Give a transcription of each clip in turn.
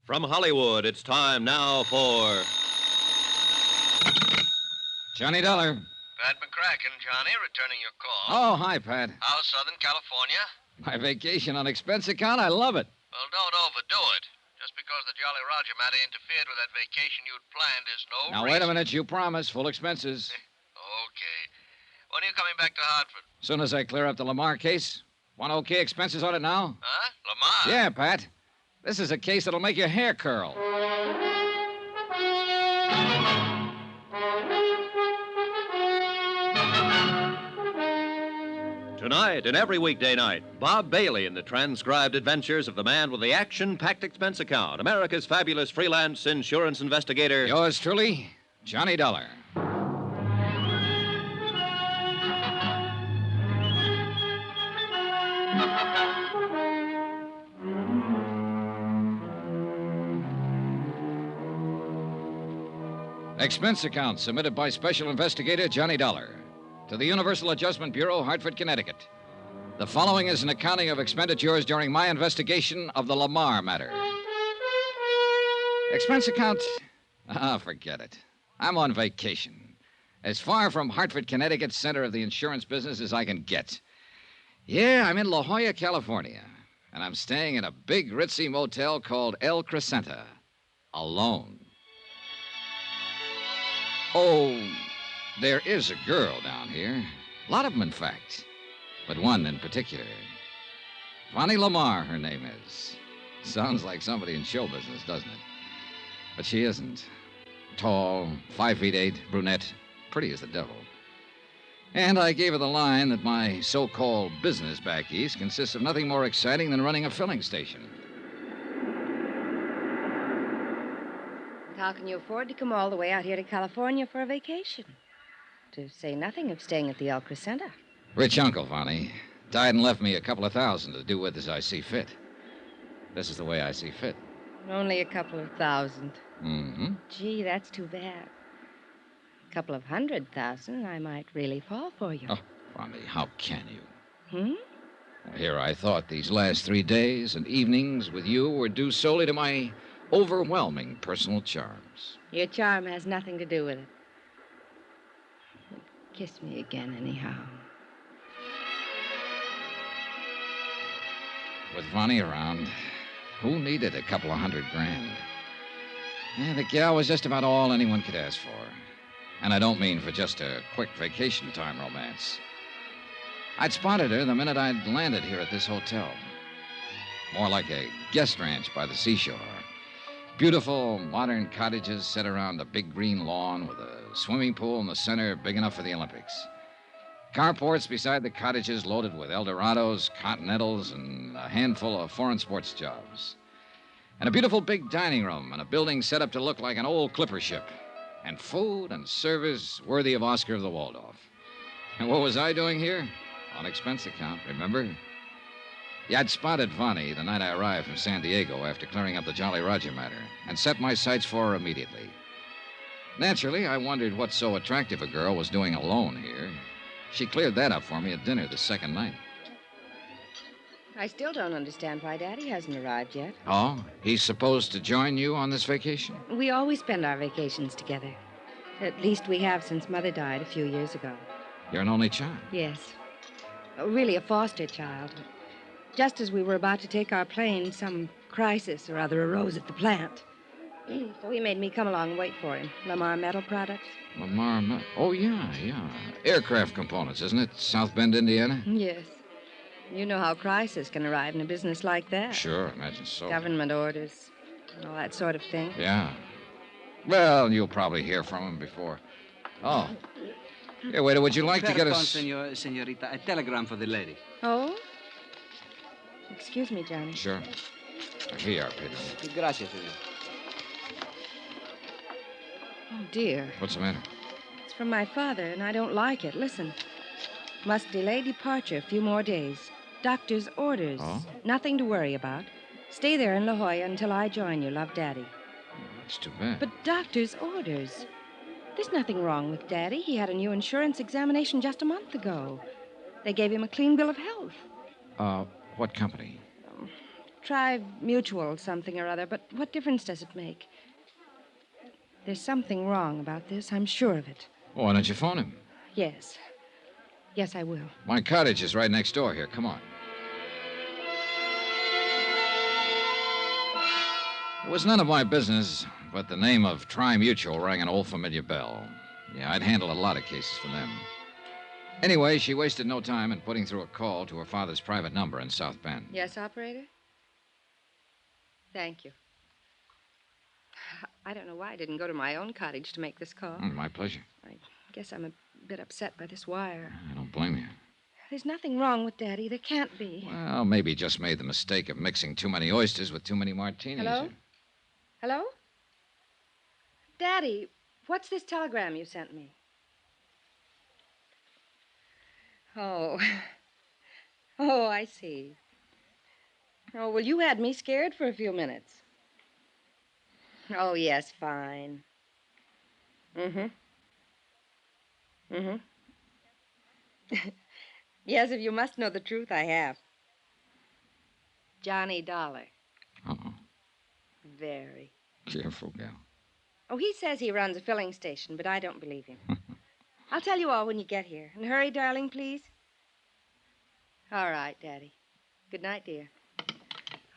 From Hollywood, it's time now for Johnny Dollar. Pat McCracken, Johnny, returning your call. Oh, hi, Pat. How's Southern California? My vacation on expense account? I love it. Well, don't overdo it. Just because the Jolly Roger matter interfered with that vacation you'd planned is no Now, reason. wait a minute. You promised full expenses. Okay. When are you coming back to Hartford? As soon as I clear up the LaMarr case. Want okay expenses on it now? Huh? LaMarr? Yeah, Pat. This is a case that'll make your hair curl. Tonight and every weekday night, Bob Bailey in the transcribed adventures of the man with the action-packed expense account, America's fabulous freelance insurance investigator. Yours truly, Johnny Dollar. Expense account submitted by Special Investigator Johnny Dollar to the Universal Adjustment Bureau, Hartford, Connecticut. The following is an accounting of expenditures during my investigation of the LaMarr Matter. Expense account? Forget it. I'm on vacation. As far from Hartford, Connecticut, center of the insurance business as I can get. Yeah, I'm in La Jolla, California, and I'm staying in a big, ritzy motel called El Crescenta. Alone. Oh, there is a girl down here. A lot of them, in fact. But one in particular. Vonnie LaMarr, her name is. Sounds like somebody in show business, doesn't it? But she isn't. Tall, 5'8", brunette, pretty as the devil. And I gave her the line that my so-called business back east consists of nothing more exciting than running a filling station. How can you afford to come all the way out here to California for a vacation? To say nothing of staying at the El Crescenta. Rich uncle, Vonnie. Died and left me a couple of thousand to do with as I see fit. This is the way I see fit. Only a couple of thousand. Mm-hmm. Gee, that's too bad. A couple of 100,000, I might really fall for you. Oh, Vonnie, how can you? Hmm? Well, here I thought these last 3 days and evenings with you were due solely to my overwhelming personal charms. Your charm has nothing to do with it. Kiss me again, anyhow. With Vonnie around, who needed a couple of $100,000? The gal was just about all anyone could ask for. And I don't mean for just a quick vacation time romance. I'd spotted her the minute I'd landed here at this hotel. More like a guest ranch by the seashore. Beautiful, modern cottages set around a big green lawn with a swimming pool in the center big enough for the Olympics. Carports beside the cottages loaded with Eldorados, Continentals, and a handful of foreign sports jobs. And a beautiful big dining room and a building set up to look like an old clipper ship. And food and service worthy of Oscar of the Waldorf. And what was I doing here? On expense account, remember? Yeah, I'd spotted Vonnie the night I arrived from San Diego after clearing up the Jolly Roger matter and set my sights for her immediately. Naturally, I wondered what so attractive a girl was doing alone here. She cleared that up for me at dinner the second night. I still don't understand why Daddy hasn't arrived yet. Oh, he's supposed to join you on this vacation? We always spend our vacations together. At least we have since Mother died a few years ago. You're an only child? Yes. Really a foster child. Just as we were about to take our plane, some crisis or other arose at the plant. So he made me come along and wait for him. LaMarr Metal Products. LaMarr Matter. Oh, yeah. Aircraft components, isn't it? South Bend, Indiana? Yes. You know how crisis can arrive in a business like that. Sure, imagine so. Government orders, and all that sort of thing. Yeah. Well, you'll probably hear from him before. Oh. Hey, waiter, would you like to get us... Senorita, a telegram for the lady. Oh? Excuse me, Johnny. Sure. Here you are, Pedro. Gracias, senor. Oh, dear. What's the matter? It's from my father, and I don't like it. Listen. Must delay departure a few more days. Doctor's orders. Oh? Nothing to worry about. Stay there in La Jolla until I join you. Love, Daddy. That's too bad. But doctor's orders. There's nothing wrong with Daddy. He had a new insurance examination just a month ago. They gave him a clean bill of health. What company? Try mutual something or other, but what difference does it make? There's something wrong about this. I'm sure of it. Well, why don't you phone him? Yes. Yes, I will. My cottage is right next door here. Come on. It was none of my business, but the name of Tri-Mutual rang an old familiar bell. Yeah, I'd handled a lot of cases for them. Anyway, she wasted no time in putting through a call to her father's private number in South Bend. Yes, operator? Thank you. I don't know why I didn't go to my own cottage to make this call. My pleasure. I guess I'm a bit upset by this wire. I don't blame you. There's nothing wrong with Daddy. There can't be. Well, maybe he just made the mistake of mixing too many oysters with too many martinis. Hello? Hello? Daddy, what's this telegram you sent me? Oh. Oh, I see. Oh, well, you had me scared for a few minutes. Oh, yes, fine. Mm-hmm. Yes, if you must know the truth, I have. Johnny Dollar. Uh-oh. Very. Careful, gal. Oh, he says he runs a filling station, but I don't believe him. I'll tell you all when you get here. And hurry, darling, please. All right, Daddy. Good night, dear.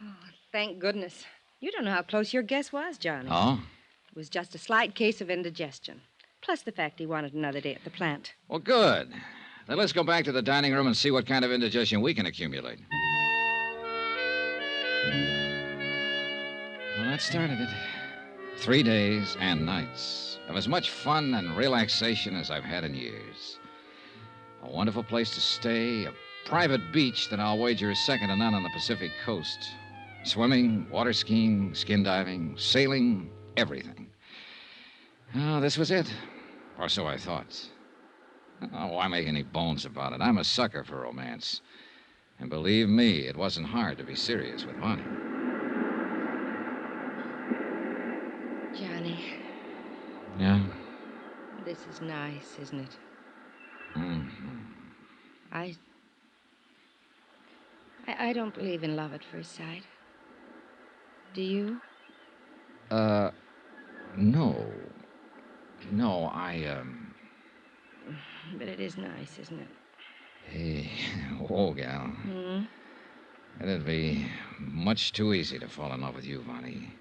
Oh, thank goodness. You don't know how close your guess was, Johnny. Oh? It was just a slight case of indigestion. Plus the fact he wanted another day at the plant. Well, good. Then let's go back to the dining room and see what kind of indigestion we can accumulate. Well, that started it. 3 days and nights of as much fun and relaxation as I've had in years. A wonderful place to stay, a private beach that I'll wager is second to none on the Pacific coast. Swimming, water skiing, skin diving, sailing, everything. Oh, this was it. Or so I thought. Oh, why make any bones about it? I'm a sucker for romance. And believe me, it wasn't hard to be serious with Bonnie. Johnny. Yeah? This is nice, isn't it? Mm-hmm. I don't believe in love at first sight. Do you? No. No, But it is nice, isn't it? Hey, whoa, gal. Hmm? It'd be much too easy to fall in love with you, Bonnie.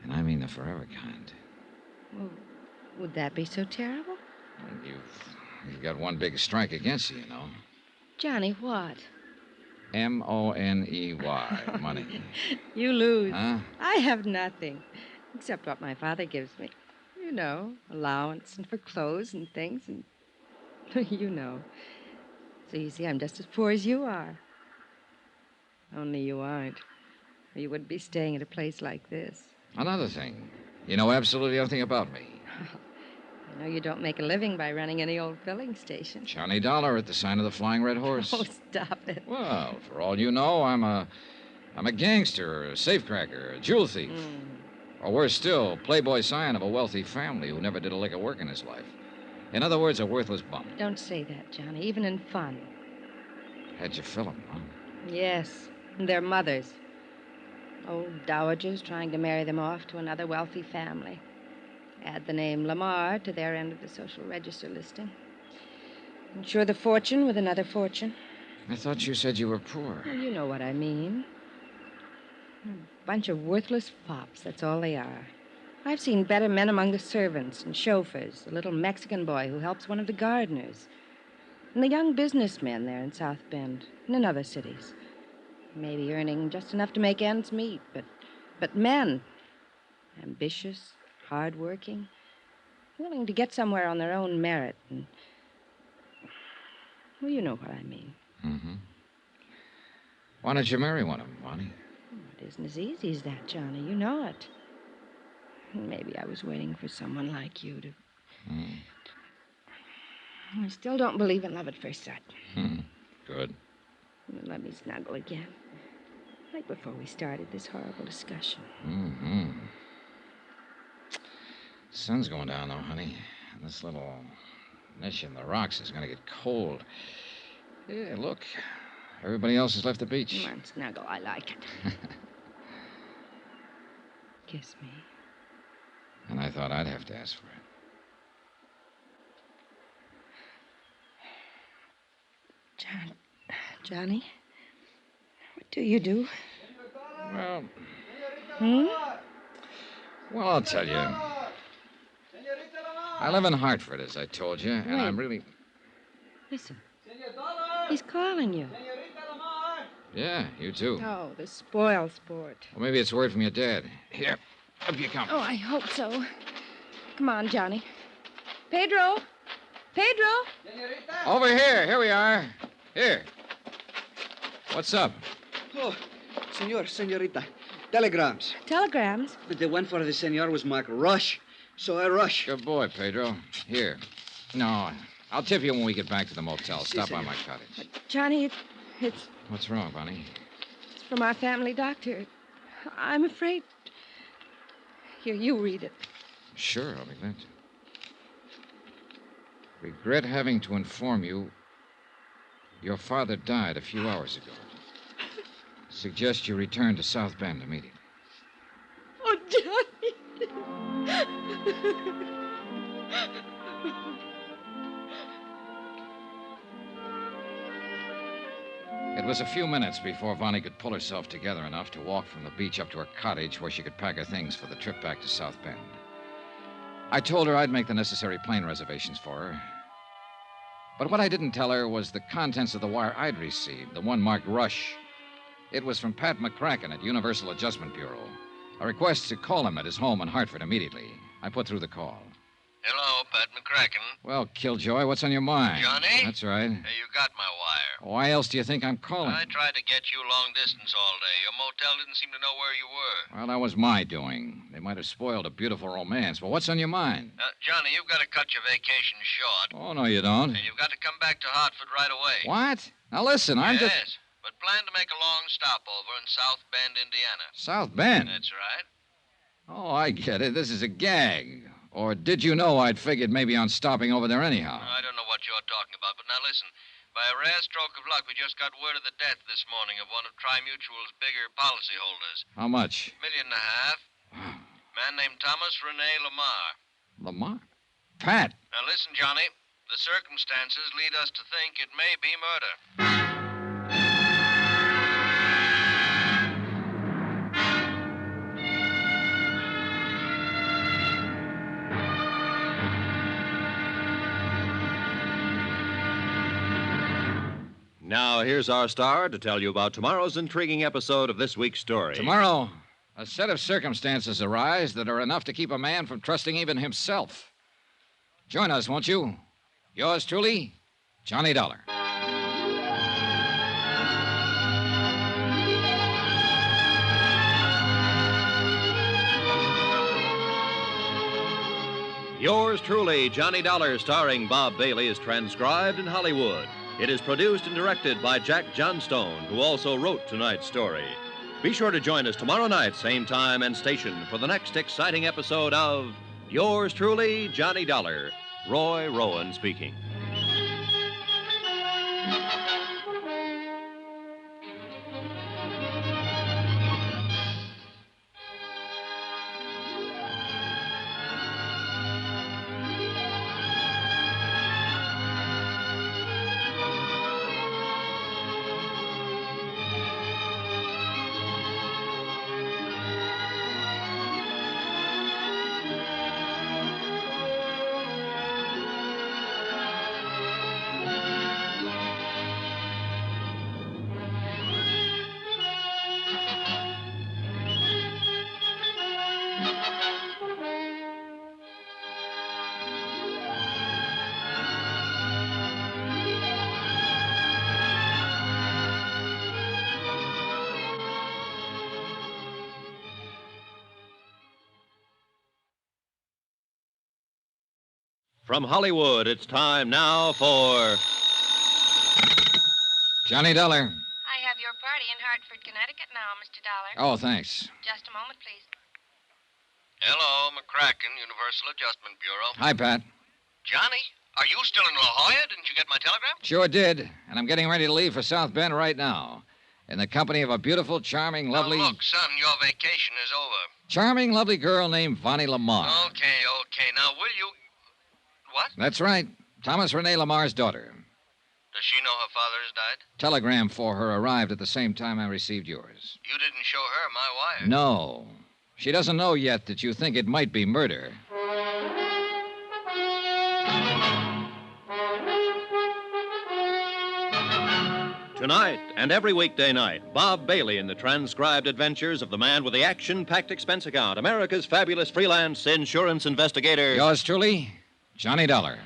And I mean the forever kind. Well, would that be so terrible? You've got one big strike against you, you know. Johnny, what? Money. Money. You lose. Huh? I have nothing, except what my father gives me. You know, allowance and for clothes and things and... you know. So you see, I'm just as poor as you are. Only you aren't. Or you wouldn't be staying at a place like this. Another thing. You know absolutely nothing about me. I know you don't make a living by running any old filling station. Johnny Dollar at the sign of the Flying Red Horse. Oh, stop it. Well, for all you know, I'm a gangster, a safecracker, a jewel thief. Or worse still, playboy scion of a wealthy family who never did a lick of work in his life. In other words, a worthless bum. Don't say that, Johnny, even in fun. How'd you fill him, huh? Yes, and their mothers. Old dowagers trying to marry them off to another wealthy family. Add the name LaMarr to their end of the social register listing. Insure the fortune with another fortune. I thought you said you were poor. Well, you know what I mean. A bunch of worthless fops, that's all they are. I've seen better men among the servants and chauffeurs, the little Mexican boy who helps one of the gardeners, and the young businessmen there in South Bend and in other cities. Maybe earning just enough to make ends meet, but men. Ambitious, hard-working, willing to get somewhere on their own merit. And, well, you know what I mean. Mm-hmm. Why don't you marry one of them, Bonnie? It isn't as easy as that, Johnny. You know it. Maybe I was waiting for someone like you to... I still don't believe in love at first sight. Good. Let me snuggle again. Like before we started this horrible discussion. Mm-hmm. Sun's going down, though, honey. And this little niche in the rocks is going to get cold. Yeah, look. Everybody else has left the beach. Come on, snuggle. I like it. Kiss me. And I thought I'd have to ask for it. Johnny, what do you do? Well, Hmm? well, I'll tell you. I live in Hartford, as I told you, and I'm really... Listen. He's calling you. Yeah, you too. Oh, the spoil sport. Well, maybe it's word from your dad. Here, up you come. Oh, I hope so. Come on, Johnny. Pedro! Pedro! Over here. Here we are. Here. What's up? Oh, senorita. Telegrams. Telegrams? But the one for the senor was marked rush. So I rush. Good boy, Pedro. Here. No, I'll tip you when we get back to the motel. Stop by my cottage. Johnny, it's What's wrong, Bonnie? from our family doctor. I'm afraid. Here, you read it. Sure, I'll be glad to. Regret having to inform you your father died a few hours ago. Suggest you return to South Bend immediately. Oh, Johnny. It was a few minutes before Vonnie could pull herself together enough to walk from the beach up to her cottage where she could pack her things for the trip back to South Bend. I told her I'd make the necessary plane reservations for her. But what I didn't tell her was the contents of the wire I'd received, the one marked Rush. It was from Pat McCracken at Universal Adjustment Bureau. A request to call him at his home in Hartford immediately. I put through the call. Hello, Pat McCracken. Well, Killjoy, what's on your mind? Johnny? That's right. Hey, you got my wire. Why else do you think I'm calling? I tried to get you long distance all day. Your motel didn't seem to know where you were. Well, that was my doing. They might have spoiled a beautiful romance. But what's on your mind? Johnny, you've got to cut your vacation short. Oh, no, you don't. And you've got to come back to Hartford right away. What? Now, listen, I'm yes, just... but plan to make a long stopover in South Bend, Indiana. South Bend? That's right. Oh, I get it. This is a gag. Or did you know I'd figured maybe on stopping over there anyhow? I don't know what you're talking about, but now listen. By a rare stroke of luck, we just got word of the death this morning of one of Tri-Mutual's bigger policyholders. How much? $1.5 million. Man named Thomas Rene LaMarr. LaMarr? Pat! Now listen, Johnny. The circumstances lead us to think it may be murder. Now, here's our star to tell you about tomorrow's intriguing episode of this week's story. Tomorrow, a set of circumstances arise that are enough to keep a man from trusting even himself. Join us, won't you? Yours truly, Johnny Dollar. Yours truly, Johnny Dollar, starring Bob Bailey, is transcribed in Hollywood. It is produced and directed by Jack Johnstone, who also wrote tonight's story. Be sure to join us tomorrow night, same time and station, for the next exciting episode of Yours truly, Johnny Dollar. Roy Rowan speaking. From Hollywood, it's time now for Johnny Dollar. I have your party in Hartford, Connecticut now, Mr. Dollar. Oh, thanks. Just a moment, please. Hello, McCracken, Universal Adjustment Bureau. Hi, Pat. Johnny, Are you still in La Jolla? Didn't you get my telegram? Sure did, and I'm getting ready to leave for South Bend right now. In the company of a beautiful, charming, lovely... Now, look, son, your vacation is over. Charming, lovely girl named Vonnie LaMarr. Okay. Now, will you... What? That's right. Thomas Rene LaMarr's daughter. Does she know her father has died? Telegram for her arrived at the same time I received yours. You didn't show her my wire. No. She doesn't know yet that you think it might be murder. Tonight and every weekday night, Bob Bailey in the transcribed adventures of the man with the action-packed expense account, America's fabulous freelance insurance investigator. Yours truly, Johnny Dollar.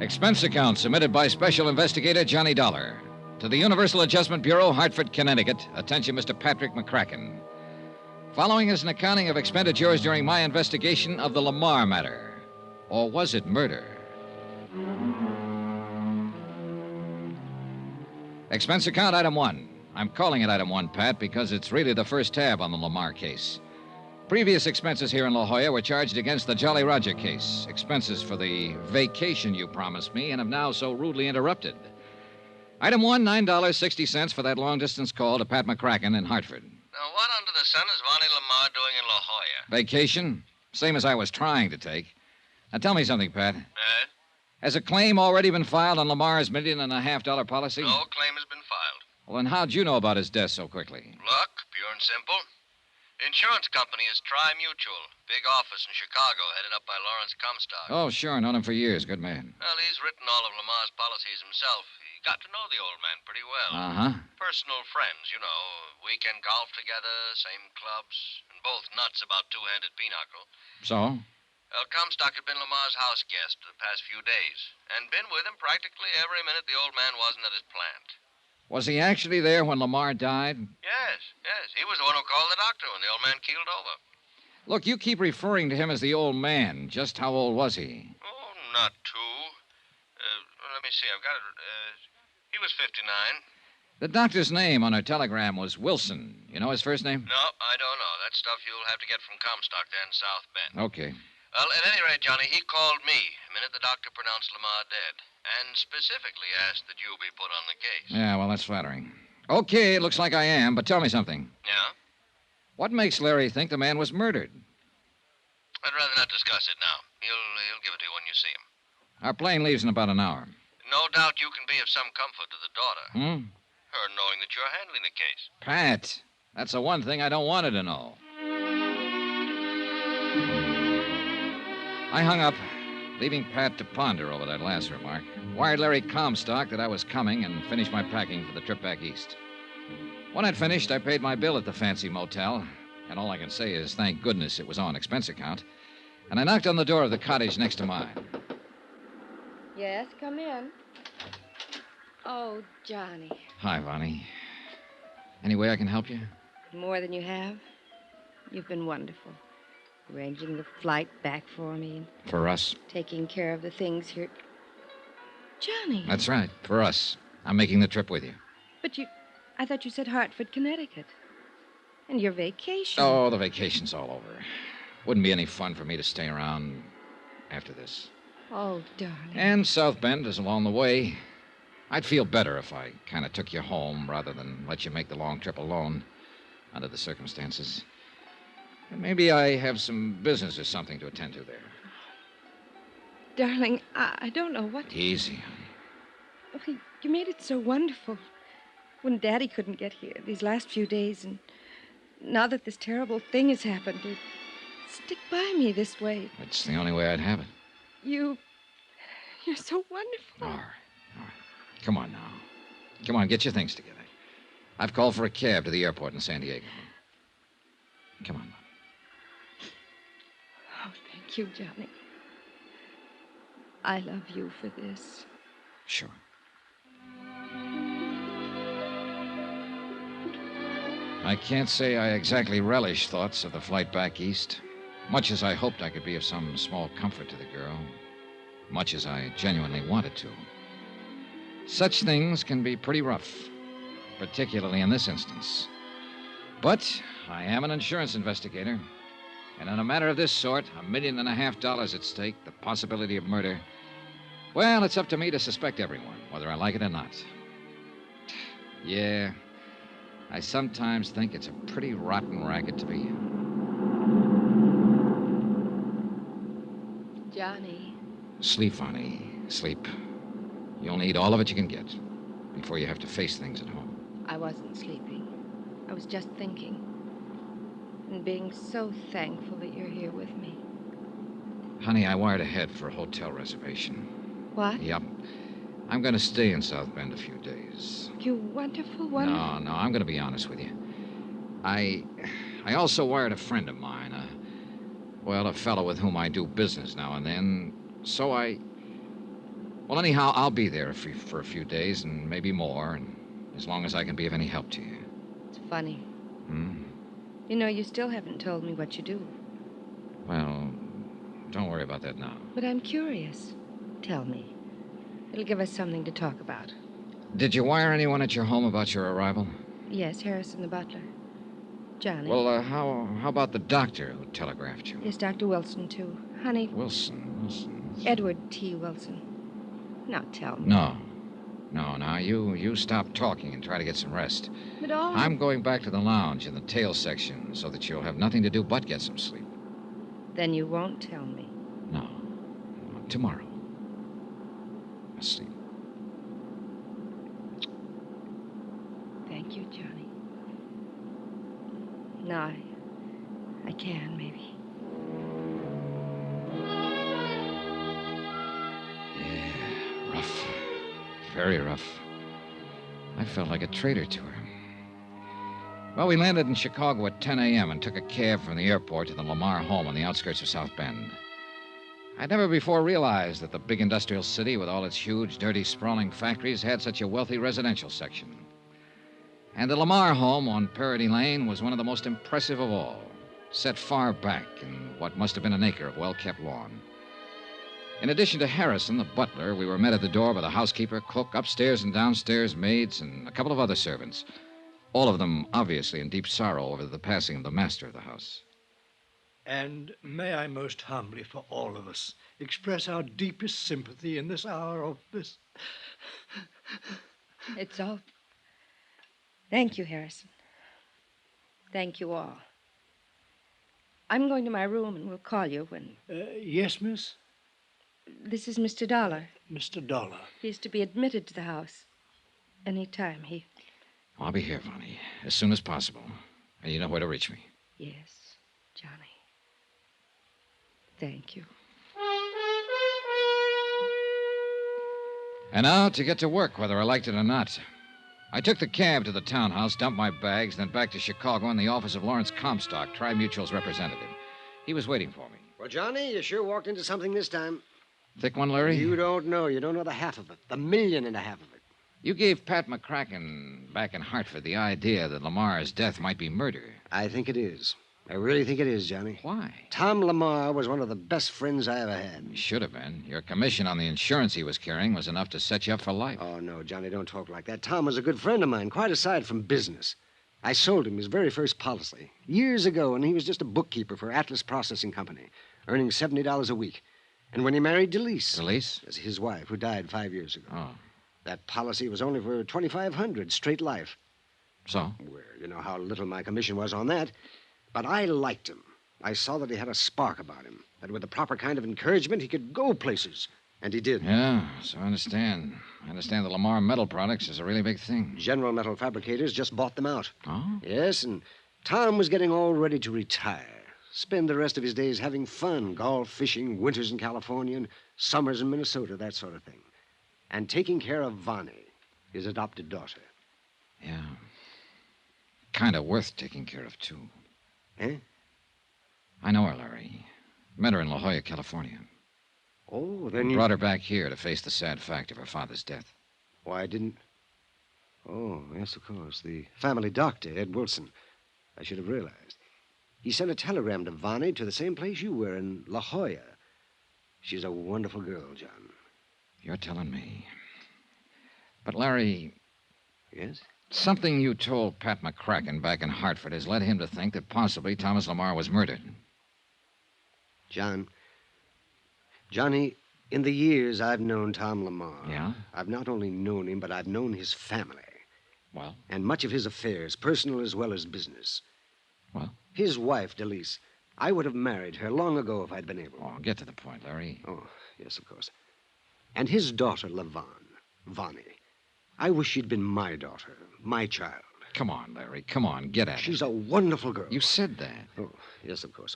Expense account submitted by Special Investigator Johnny Dollar. To the Universal Adjustment Bureau, Hartford, Connecticut. Attention, Mr. Patrick McCracken. Following is an accounting of expenditures during my investigation of the LaMarr Matter. Or was it murder? Expense account item 1. I'm calling it item 1, Pat, because it's really the first tab on the LaMarr case. Previous expenses here in La Jolla were charged against the Jolly Roger case. Expenses for the vacation you promised me and have now so rudely interrupted. Item 1, $9.60 for that long-distance call to Pat McCracken in Hartford. Now, what under the sun is Vonnie LaMarr doing in La Jolla? Vacation? Same as I was trying to take. Now, tell me something, Pat. Eh? Has a claim already been filed on LaMarr's $1.5 million policy? No claim has been filed. Well, then how'd you know about his death so quickly? Luck, pure and simple. Insurance company is Tri-Mutual. Big office in Chicago, headed up by Lawrence Comstock. Oh, sure. Known him for years. Good man. Well, he's written all of Lamar's policies himself. He got to know the old man pretty well. Uh-huh. Personal friends, you know. Weekend golf together, same clubs, and both nuts about two-handed pinochle. So? Well, Comstock had been Lamar's house guest the past few days, and been with him practically every minute the old man wasn't at his plant. Was he actually there when LaMarr died? Yes. He was the one who called the doctor when the old man keeled over. Look, you keep referring to him as the old man. Just how old was he? Oh, not too. Let me see. I've got it. He was 59. The doctor's name on her telegram was Wilson. You know his first name? No, I don't know. That stuff you'll have to get from Comstock there in South Bend. Okay. Well, at any rate, Johnny, he called me the minute the doctor pronounced Lamar dead, and specifically asked that you be put on the case. Yeah, well, that's flattering. Okay, it looks like I am, but tell me something. Yeah? What makes Larry think the man was murdered? I'd rather not discuss it now. He'll give it to you when you see him. Our plane leaves in about an hour. No doubt you can be of some comfort to the daughter. Hmm? Her knowing that you're handling the case. Pat, that's the one thing I don't want her to know. I hung up, leaving Pat to ponder over that last remark. Wired Larry Comstock that I was coming and finished my packing for the trip back east. When I'd finished, I paid my bill at the fancy motel, and all I can say is thank goodness it was on expense account. And I knocked on the door of the cottage next to mine. Yes, come in. Oh, Johnny. Hi, Vonnie. Any way I can help you? More than you have. You've been wonderful. Arranging the flight back for me. For us. Taking care of the things here. Johnny. That's right, for us. I'm making the trip with you. But I thought you said Hartford, Connecticut. And your vacation. Oh, the vacation's all over. Wouldn't be any fun for me to stay around after this. Oh, darling. And South Bend is along the way. I'd feel better if I kind of took you home rather than let you make the long trip alone under the circumstances. And maybe I have some business or something to attend to there. Darling, I don't know what... Easy. Oh, you made it so wonderful. When Daddy couldn't get here these last few days, and now that this terrible thing has happened, you stick by me this way. It's the only way I'd have it. You're so wonderful. All right. Come on now. Come on, get your things together. I've called for a cab to the airport in San Diego. Come on, Mom. Oh, thank you, Johnny. I love you for this. Sure. I can't say I exactly relish thoughts of the flight back east. Much as I hoped I could be of some small comfort to the girl. Much as I genuinely wanted to. Such things can be pretty rough. particularly in this instance. But I am an insurance investigator, and in a matter of this sort, $1.5 million at stake, the possibility of murder, well, it's up to me to suspect everyone, whether I like it or not. Yeah, I sometimes think it's a pretty rotten racket to be in. Johnny. Sleep, Vonnie. Sleep. You'll need all of it you can get before you have to face things at home. I wasn't sleeping. I was just thinking. And being so thankful that you're here with me. Honey, I wired ahead for a hotel reservation. What? Yep. I'm going to stay in South Bend a few days. You wonderful, wonderful... No, I'm going to be honest with you. I also wired a friend of mine, a fellow with whom I do business now and then. So well, anyhow, I'll be there for a few days and maybe more, and as long as I can be of any help to you. It's funny. Hmm? You know, you still haven't told me what you do. Well, don't worry about that now. But I'm curious. Tell me. It'll give us something to talk about. Did you wire anyone at your home about your arrival? Yes, Harrison the butler. Johnny. Well, how about the doctor who telegraphed you? Yes, Dr. Wilson, too. Honey. Wilson. Edward T. Wilson. Now tell me. No, now you stop talking and try to get some rest. But all... I'm going back to the lounge in the tail section so that you'll have nothing to do but get some sleep. Then you won't tell me. No. Tomorrow. Sleep. Thank you, Johnny. Now I can, maybe. Yeah, rough. Very rough. I felt like a traitor to her. Well, we landed in Chicago at 10 a.m. and took a cab from the airport to the LaMarr home on the outskirts of South Bend. I'd never before realized that the big industrial city with all its huge, dirty, sprawling factories had such a wealthy residential section. And the LaMarr home on Parody Lane was one of the most impressive of all, set far back in what must have been an acre of well-kept lawn. In addition to Harrison, the butler, we were met at the door by the housekeeper, cook, upstairs and downstairs maids, and a couple of other servants, all of them obviously in deep sorrow over the passing of the master of the house. And may I most humbly, for all of us, express our deepest sympathy in this hour of this... It's all... Thank you, Harrison. Thank you all. I'm going to my room and we'll call you when... Yes, miss? This is Mr. Dollar. Mr. Dollar. He's to be admitted to the house. Any time. I'll be here, Vonnie, as soon as possible. And you know where to reach me. Yes, Johnny. Thank you. And now to get to work, whether I liked it or not. I took the cab to the townhouse, dumped my bags, then back to Chicago in the office of Lawrence Comstock, Tri-Mutual's representative. He was waiting for me. Well, Johnny, you sure walked into something this time. Thick one, Larry? You don't know. You don't know the half of it. The million and a half of it. You gave Pat McCracken back in Hartford the idea that LaMarr's death might be murder. I think it is. I really think it is, Johnny. Why? Tom LaMarr was one of the best friends I ever had. He should have been. Your commission on the insurance he was carrying was enough to set you up for life. Oh, no, Johnny, don't talk like that. Tom was a good friend of mine, quite aside from business. I sold him his very first policy years ago, and he was just a bookkeeper for Atlas Processing Company, earning $70 a week. And when he married Delise... Delise? That's his wife, who died 5 years ago. Oh. That policy was only for $2,500, straight life. So? Well, you know how little my commission was on that. But I liked him. I saw that he had a spark about him, that with the proper kind of encouragement, he could go places. And he did. Yeah, so I understand. I understand that LaMarr Metal Products is a really big thing. General Metal Fabricators just bought them out. Oh? Yes, and Tom was getting all ready to retire. Spend the rest of his days having fun, golf, fishing, winters in California, and summers in Minnesota, that sort of thing. And taking care of Vonnie, his adopted daughter. Yeah. Kind of worth taking care of, too. Eh? I know her, Larry. Met her in La Jolla, California. Oh, then you... Brought her back here to face the sad fact of her father's death. Why didn't... Oh, yes, of course. The family doctor, Ed Wilson. I should have realized. He sent a telegram to Vonnie to the same place you were, in La Jolla. She's a wonderful girl, John. You're telling me. But, Larry... Yes? Something you told Pat McCracken back in Hartford has led him to think that possibly Thomas LaMarr was murdered. Johnny, in the years I've known Tom LaMarr, Yeah? I've not only known him, but I've known his family. Well? And much of his affairs, personal as well as business. Well? His wife, Delise, I would have married her long ago if I'd been able. Oh, get to the point, Larry. Oh, yes, of course. And his daughter, Vonnie. I wish she'd been my daughter, my child. Come on, Larry. Come on, get at it. She's a wonderful girl. You said that. Oh, yes, of course.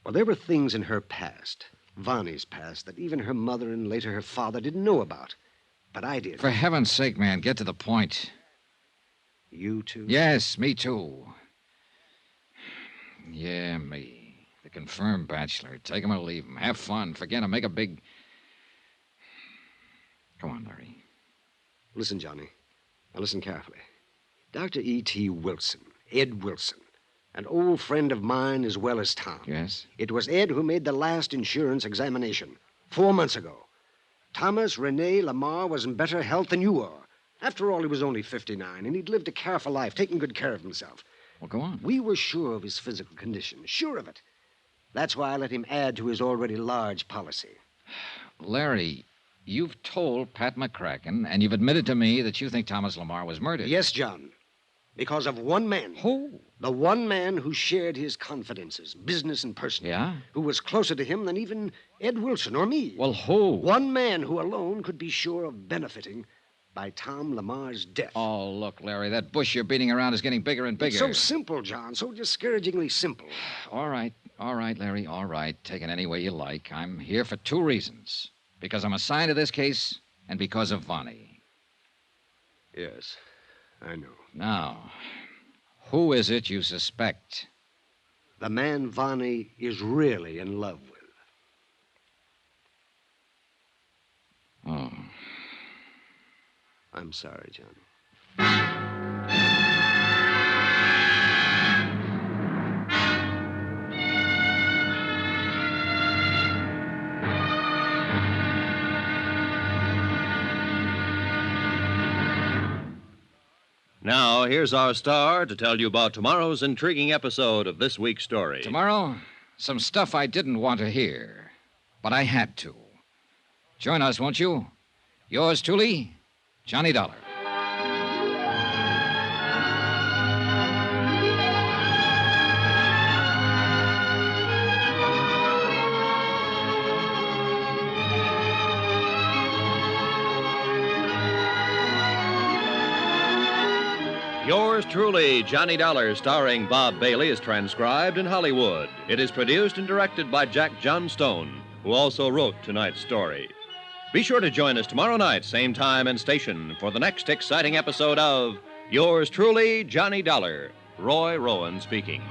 Well, there were things in her past, Vonnie's past, that even her mother and later her father didn't know about. But I did. For heaven's sake, man, get to the point. You too? Yes, me too. Yeah, me. The confirmed bachelor. Take him or leave him. Have fun. Forget him. Make a big... Come on, Larry. Listen, Johnny. Now listen carefully. Dr. E.T. Wilson, Ed Wilson, an old friend of mine as well as Tom. Yes? It was Ed who made the last insurance examination 4 months ago. Thomas Rene LaMarr was in better health than you are. After all, he was only 59, and he'd lived a careful life, taking good care of himself. Well, go on. We were sure of his physical condition, sure of it. That's why I let him add to his already large policy. Larry, you've told Pat McCracken, and you've admitted to me that you think Thomas LaMarr was murdered. Yes, John. Because of one man. Who? The one man who shared his confidences, business and personal. Yeah? Who was closer to him than even Ed Wilson or me. Well, who? One man who alone could be sure of benefiting by Tom LaMarr's death. Oh, look, Larry, that bush you're beating around is getting bigger and bigger. It's so simple, John, so discouragingly simple. All right, Larry, all right. Take it any way you like. I'm here for 2 reasons. Because I'm assigned to this case, and because of Vonnie. Yes, I know. Now, who is it you suspect? The man Vonnie is really in love with. Oh. I'm sorry, Johnny. Now, here's our star to tell you about tomorrow's intriguing episode of this week's story. Tomorrow, some stuff I didn't want to hear, but I had to. Join us, won't you? Yours truly, Johnny Dollar. Yours truly, Johnny Dollar, starring Bob Bailey, is transcribed in Hollywood. It is produced and directed by Jack Johnstone, who also wrote tonight's story. Be sure to join us tomorrow night, same time and station, for the next exciting episode of Yours truly, Johnny Dollar. Roy Rowan speaking.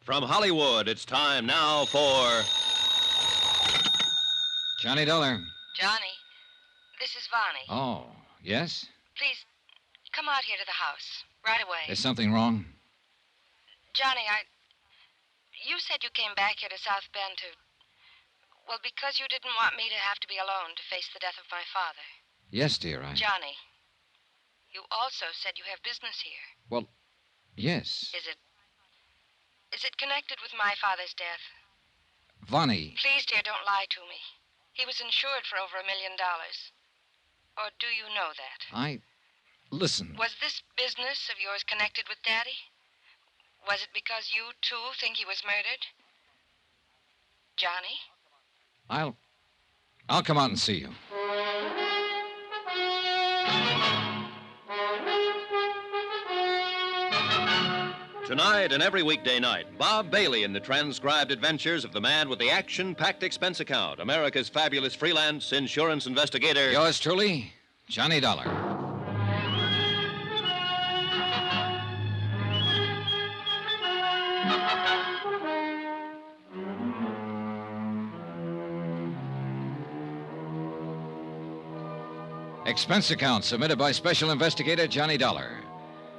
From Hollywood, it's time now for... Johnny Dollar. Johnny, this is Vonnie. Oh, yes? Please, come out here to the house, right away. Is something wrong? Johnny, you said you came back here to South Bend to... Well, because you didn't want me to have to be alone to face the death of my father. Yes, dear, Johnny, you also said you have business here. Well, yes. Is it connected with my father's death? Vonnie. Please, dear, don't lie to me. He was insured for over $1 million. Or do you know that? listen. Was this business of yours connected with Daddy? Was it because you, too, think he was murdered? Johnny? I'll come out and see you. Tonight and every weekday night, Bob Bailey in the transcribed adventures of the man with the action-packed expense account, America's fabulous freelance insurance investigator. Yours truly, Johnny Dollar. Expense account submitted by Special Investigator Johnny Dollar.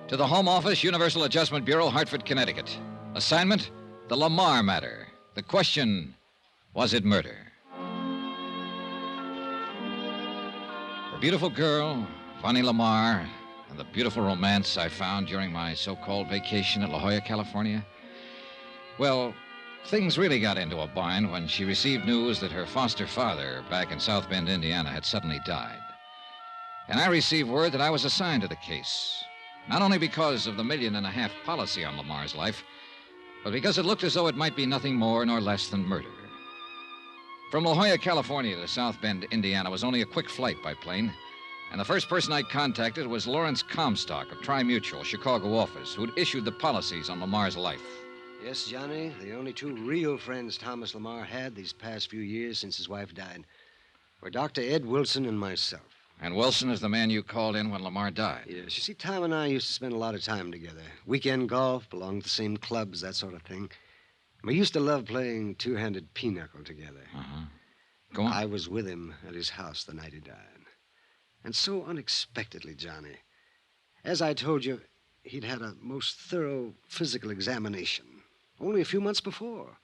To the Home Office, Universal Adjustment Bureau, Hartford, Connecticut. Assignment, the LaMarr Matter. The question, was it murder? The beautiful girl, Vonnie LaMarr, and the beautiful romance I found during my so-called vacation at La Jolla, California. Well, things really got into a bind when she received news that her foster father back in South Bend, Indiana, had suddenly died. And I received word that I was assigned to the case. Not only because of the $1.5 million policy on LaMarr's life, but because it looked as though it might be nothing more nor less than murder. From La Jolla, California to South Bend, Indiana was only a quick flight by plane, and the first person I contacted was Lawrence Comstock of Tri-Mutual, Chicago office, who'd issued the policies on LaMarr's life. Yes, Johnny, the only two real friends Thomas LaMarr had these past few years since his wife died were Dr. Ed Wilson and myself. And Wilson is the man you called in when LaMarr died. Yes, you see, Tom and I used to spend a lot of time together. Weekend golf, belonged to the same clubs, that sort of thing. We used to love playing two-handed pinochle together. Uh-huh. Go on. I was with him at his house the night he died. And so unexpectedly, Johnny, as I told you, he'd had a most thorough physical examination only a few months before.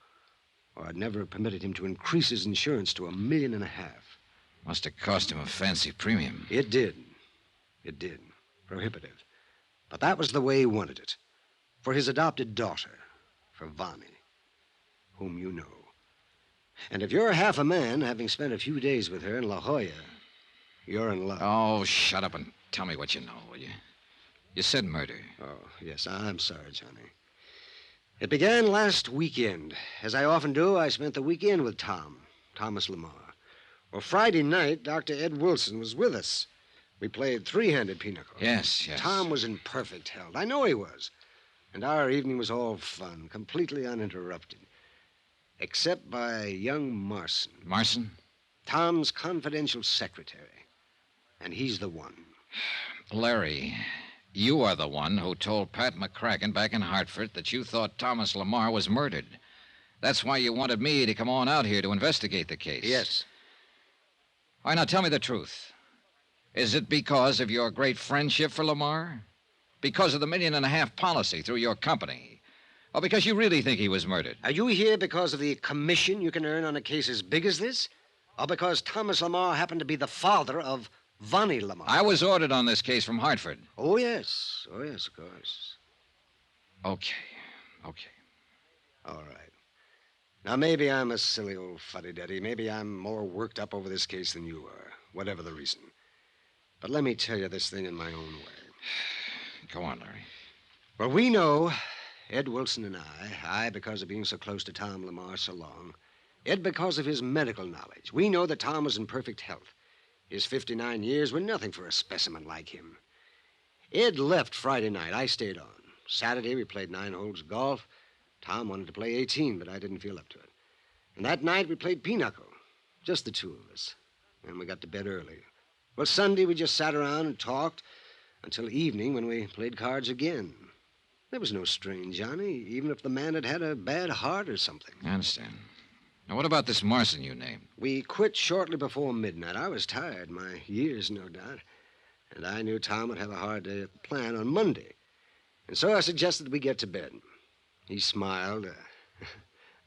Or I'd never have permitted him to increase his insurance to $1.5 million. Must have cost him a fancy premium. It did. It did. Prohibitive. But that was the way he wanted it. For his adopted daughter, for Vonnie, whom you know. And if you're half a man, having spent a few days with her in La Jolla, you're in love. Oh, shut up and tell me what you know, will you? You said murder. Oh, yes, I'm sorry, Johnny. It began last weekend. As I often do, I spent the weekend with Thomas LaMarr. Well, Friday night, Dr. Ed Wilson was with us. We played three-handed pinochle. Yes. Tom was in perfect health. I know he was. And our evening was all fun, completely uninterrupted. Except by young Marson. Marson? Tom's confidential secretary. And he's the one. Larry, you are the one who told Pat McCracken back in Hartford that you thought Thomas LaMarr was murdered. That's why you wanted me to come on out here to investigate the case. Yes. All right, now tell me the truth. Is it because of your great friendship for LaMarr? Because of the $1.5 million policy through your company? Or because you really think he was murdered? Are you here because of the commission you can earn on a case as big as this? Or because Thomas LaMarr happened to be the father of Vonnie LaMarr? I was ordered on this case from Hartford. Oh, yes. Oh, yes, of course. Okay. All right. Now, maybe I'm a silly old fuddy-duddy. Maybe I'm more worked up over this case than you are, whatever the reason. But let me tell you this thing in my own way. Go on, Larry. Well, we know, Ed Wilson and I because of being so close to Tom LaMarr so long, Ed because of his medical knowledge. We know that Tom was in perfect health. His 59 years were nothing for a specimen like him. Ed left Friday night. I stayed on. Saturday, we played 9 holes of golf. Tom wanted to play 18, but I didn't feel up to it. And that night, we played pinochle. Just the two of us. And we got to bed early. Well, Sunday, we just sat around and talked until evening when we played cards again. There was no strain, Johnny, even if the man had had a bad heart or something. I understand. Now, what about this Marson you named? We quit shortly before midnight. I was tired, my years, no doubt. And I knew Tom would have a hard day at the plant on Monday. And so I suggested we get to bed. He smiled,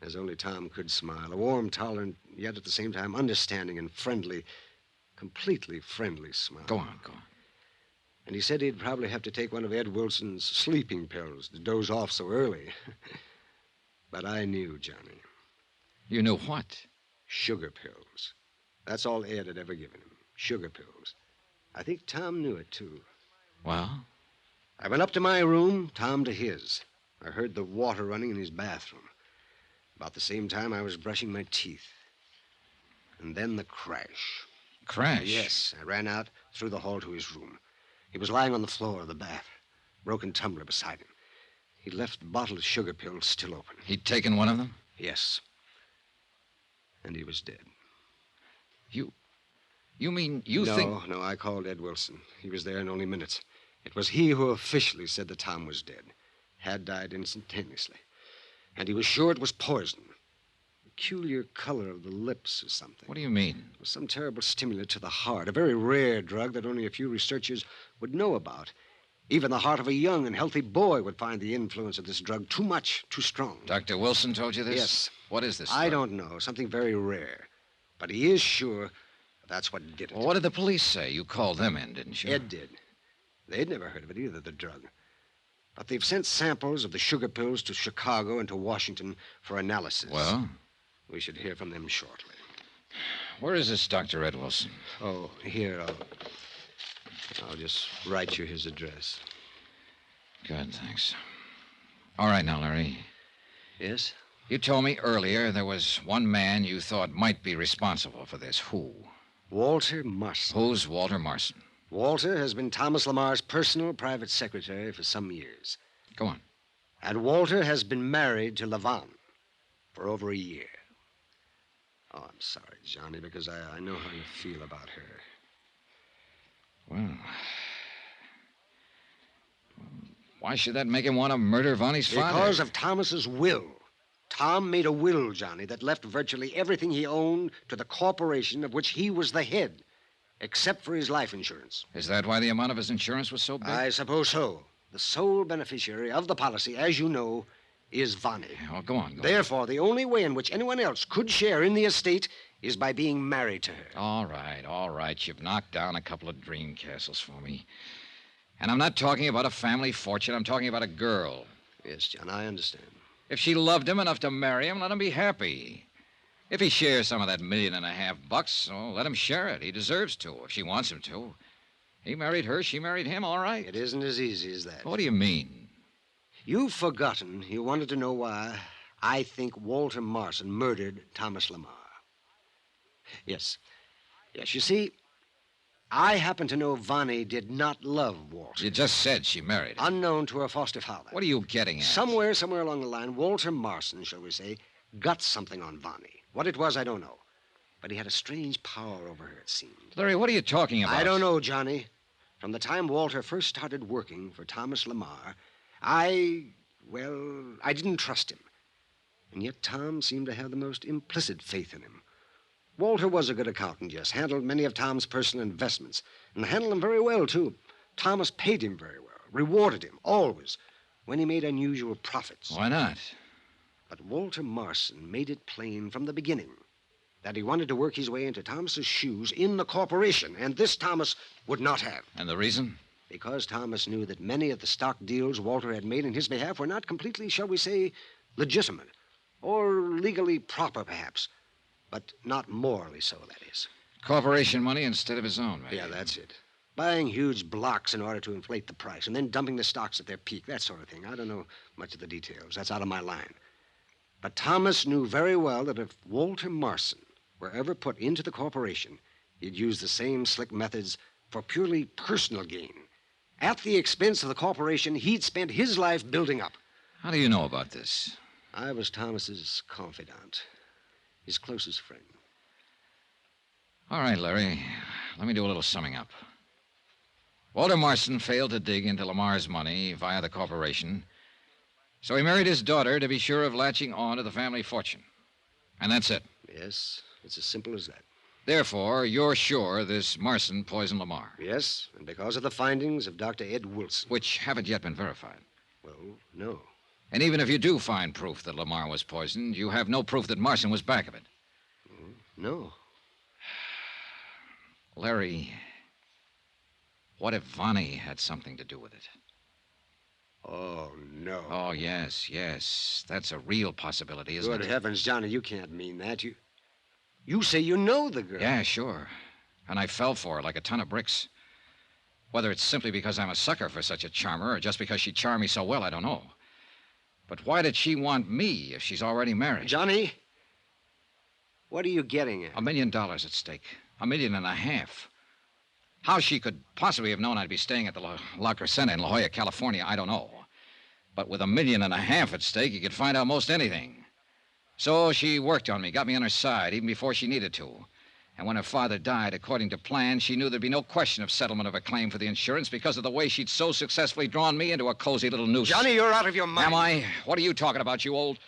as only Tom could smile. A warm, tolerant, yet at the same time understanding and friendly, completely friendly smile. Go on. And he said he'd probably have to take one of Ed Wilson's sleeping pills to doze off so early. But I knew, Johnny. You knew what? Sugar pills. That's all Ed had ever given him. Sugar pills. I think Tom knew it, too. Well? I went up to my room, Tom to his. I heard the water running in his bathroom. About the same time, I was brushing my teeth. And then the crash. Crash? Yes, I ran out through the hall to his room. He was lying on the floor of the bath, broken tumbler beside him. He'd left the bottle of sugar pills still open. He'd taken one of them? Yes. And he was dead. You mean you think... No, I called Ed Wilson. He was there in only minutes. It was he who officially said that Tom was dead. Had died instantaneously. And he was sure it was poison. Peculiar color of the lips or something. What do you mean? It was some terrible stimulant to the heart, a very rare drug that only a few researchers would know about. Even the heart of a young and healthy boy would find the influence of this drug too much, too strong. Dr. Wilson told you this? Yes. What is this I drug? don't know. Something very rare. But he is sure that's what did it. Well, what did the police say? You called them in, didn't you? Ed did. They'd never heard of it either, the drug. But they've sent samples of the sugar pills to Chicago and to Washington for analysis. Well? We should hear from them shortly. Where is this Dr. Ed Wilson? Oh, here, I'll just write you his address. Good, thanks. All right now, Larry. Yes? You told me earlier there was one man you thought might be responsible for this. Who? Walter Marson. Who's Walter Marson? Walter has been Thomas LaMarr's personal private secretary for some years. Go on. And Walter has been married to LaVon for over a year. Oh, I'm sorry, Johnny, because I know how you feel about her. Well, why should that make him want to murder Vonnie's father? Because of Thomas's will. Tom made a will, Johnny, that left virtually everything he owned to the corporation of which he was the head, except for his life insurance. Is that why the amount of his insurance was so big? I suppose so. The sole beneficiary of the policy, as you know, is Vonnie. Oh, go on. Therefore, the only way in which anyone else could share in the estate is by being married to her. All right. You've knocked down a couple of dream castles for me. And I'm not talking about a family fortune. I'm talking about a girl. Yes, John, I understand. If she loved him enough to marry him, let him be happy. If he shares some of that $1.5 million, let him share it. He deserves to, if she wants him to. He married her, she married him, all right. It isn't as easy as that. What do you mean? You've forgotten you wanted to know why I think Walter Marson murdered Thomas LaMarr. Yes, you see, I happen to know Vonnie did not love Walter. You just said she married him. Unknown to her foster father. What are you getting at? Somewhere along the line, Walter Marson, shall we say, got something on Vonnie. What it was, I don't know. But he had a strange power over her, it seemed. Larry, what are you talking about? I don't know, Johnny. From the time Walter first started working for Thomas LaMarr, I didn't trust him. And yet Tom seemed to have the most implicit faith in him. Walter was a good accountant, yes, handled many of Tom's personal investments, and handled them very well, too. Thomas paid him very well, rewarded him, always, when he made unusual profits. Why not? But Walter Marson made it plain from the beginning that he wanted to work his way into Thomas's shoes in the corporation, and this Thomas would not have. And the reason? Because Thomas knew that many of the stock deals Walter had made in his behalf were not completely, shall we say, legitimate, or legally proper, perhaps. But not morally so, that is. Corporation money instead of his own, maybe. Yeah, that's it. Buying huge blocks in order to inflate the price, and then dumping the stocks at their peak, that sort of thing. I don't know much of the details. That's out of my line. But Thomas knew very well that if Walter Marson were ever put into the corporation, he'd use the same slick methods for purely personal gain. At the expense of the corporation he'd spent his life building up. How do you know about this? I was Thomas's confidant. His closest friend. All right, Larry. Let me do a little summing up. Walter Marson failed to dig into LaMarr's money via the corporation, so he married his daughter to be sure of latching on to the family fortune. And that's it. Yes, it's as simple as that. Therefore, you're sure this Marson poisoned LaMarr. Yes, and because of the findings of Dr. Ed Wilson. Which haven't yet been verified. Well, no. And even if you do find proof that LaMarr was poisoned, you have no proof that Marson was back of it. No. Larry, what if Vonnie had something to do with it? Oh, no. Oh, yes. That's a real possibility, isn't it? Good heavens, Johnny, you can't mean that. You say you know the girl. Yeah, sure. And I fell for her like a ton of bricks. Whether it's simply because I'm a sucker for such a charmer or just because she charmed me so well, I don't know. But why did she want me if she's already married? Johnny, what are you getting at? $1 million at stake. $1.5 million. How she could possibly have known I'd be staying at the La Crescenta in La Jolla, California, I don't know. But with $1.5 million at stake, you could find out most anything. So she worked on me, got me on her side, even before she needed to. And when her father died, according to plan, she knew there'd be no question of settlement of her claim for the insurance because of the way she'd so successfully drawn me into a cozy little noose. Johnny, you're out of your mind. Am I? What are you talking about, you old...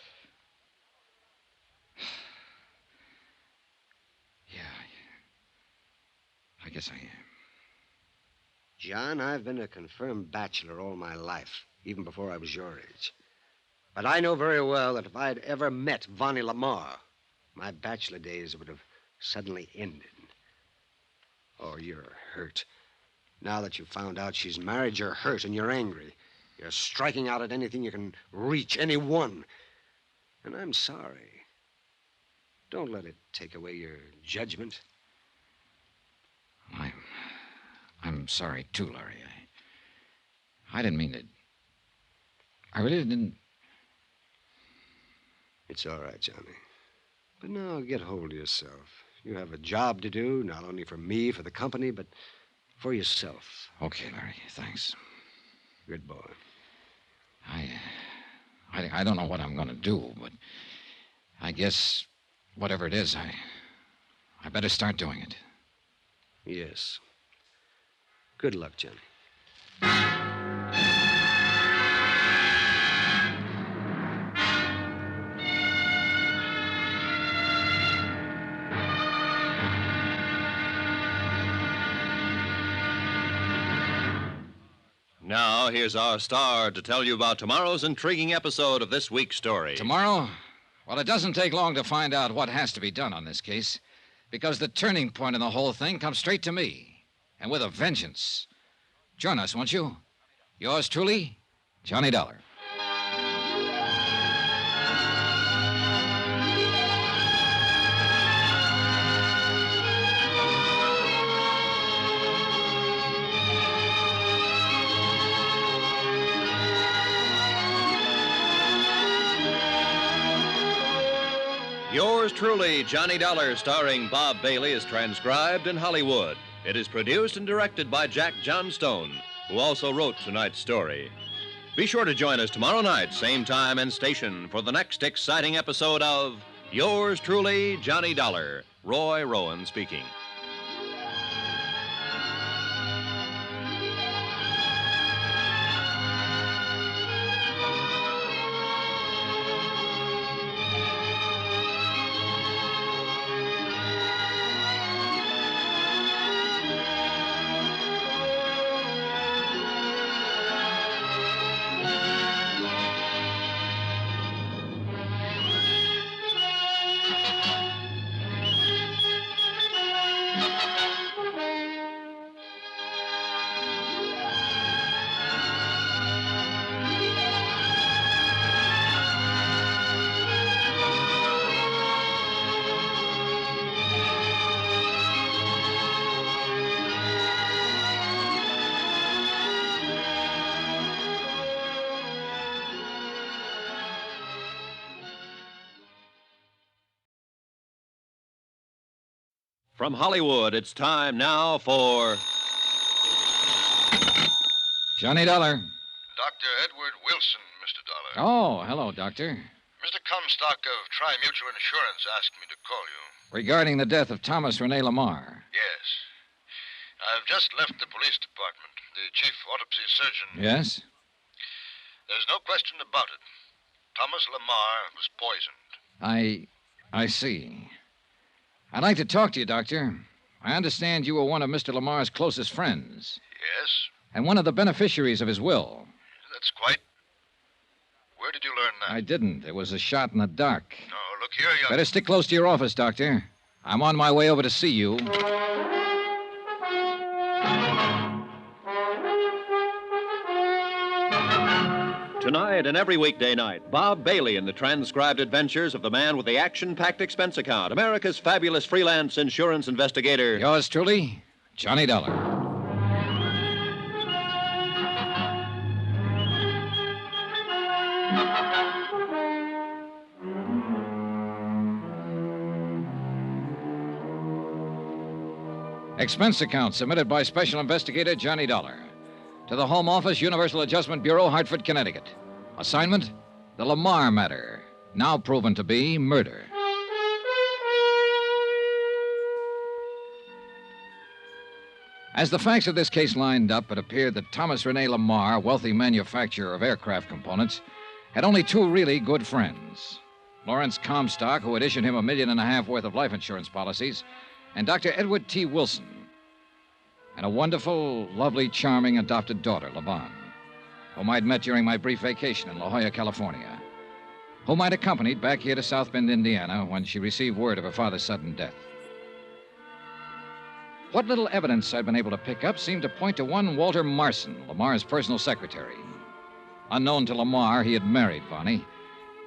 Yeah, I guess I am. John, I've been a confirmed bachelor all my life, even before I was your age. But I know very well that if I'd ever met Vonnie LaMarr, my bachelor days would have suddenly ended. Oh, you're hurt. Now that you've found out she's married, you're hurt and you're angry. You're striking out at anything you can reach, anyone. And I'm sorry. Don't let it take away your judgment. I'm sorry, too, Larry. I didn't mean to... I really didn't... It's all right, Johnny. But now get hold of yourself. You have a job to do, not only for me, for the company, but for yourself. Okay, Larry, thanks. Good boy. I don't know what I'm going to do, but I guess whatever it is, I better start doing it. Yes. Good luck, Johnny. Now, here's our star to tell you about tomorrow's intriguing episode of this week's story. Tomorrow? Well, it doesn't take long to find out what has to be done on this case, because the turning point in the whole thing comes straight to me, and with a vengeance. Join us, won't you? Yours truly, Johnny Dollar. Yours truly, Johnny Dollar, starring Bob Bailey, is transcribed in Hollywood. It is produced and directed by Jack Johnstone, who also wrote tonight's story. Be sure to join us tomorrow night, same time and station, for the next exciting episode of Yours truly, Johnny Dollar. Roy Rowan speaking. From Hollywood, it's time now for... Johnny Dollar. Dr. Edward Wilson, Mr. Dollar. Oh, hello, Doctor. Mr. Comstock of Tri-Mutual Insurance asked me to call you. Regarding the death of Thomas Rene LaMarr. Yes. I've just left the police department. The chief autopsy surgeon... Yes? There's no question about it. Thomas LaMarr was poisoned. I see. I'd like to talk to you, Doctor. I understand you were one of Mr. LaMarr's closest friends. Yes? And one of the beneficiaries of his will. That's quite... Where did you learn that? I didn't. It was a shot in the dark. No, look here, young... Better stick close to your office, Doctor. I'm on my way over to see you. Tonight and every weekday night, Bob Bailey in the transcribed adventures of the man with the action-packed expense account, America's fabulous freelance insurance investigator. Yours truly, Johnny Dollar. Expense account submitted by Special Investigator Johnny Dollar. To the Home Office, Universal Adjustment Bureau, Hartford, Connecticut. Assignment, the LaMarr Matter, now proven to be murder. As the facts of this case lined up, it appeared that Thomas Rene LaMarr, wealthy manufacturer of aircraft components, had only two really good friends. Lawrence Comstock, who had issued him $1.5 million worth of life insurance policies, and Dr. Edward T. Wilson, and a wonderful, lovely, charming adopted daughter, Lavon, whom I'd met during my brief vacation in La Jolla, California, whom I'd accompanied back here to South Bend, Indiana, when she received word of her father's sudden death. What little evidence I'd been able to pick up seemed to point to one Walter Marson, Lamar's personal secretary. Unknown to Lamar, he had married Vonnie,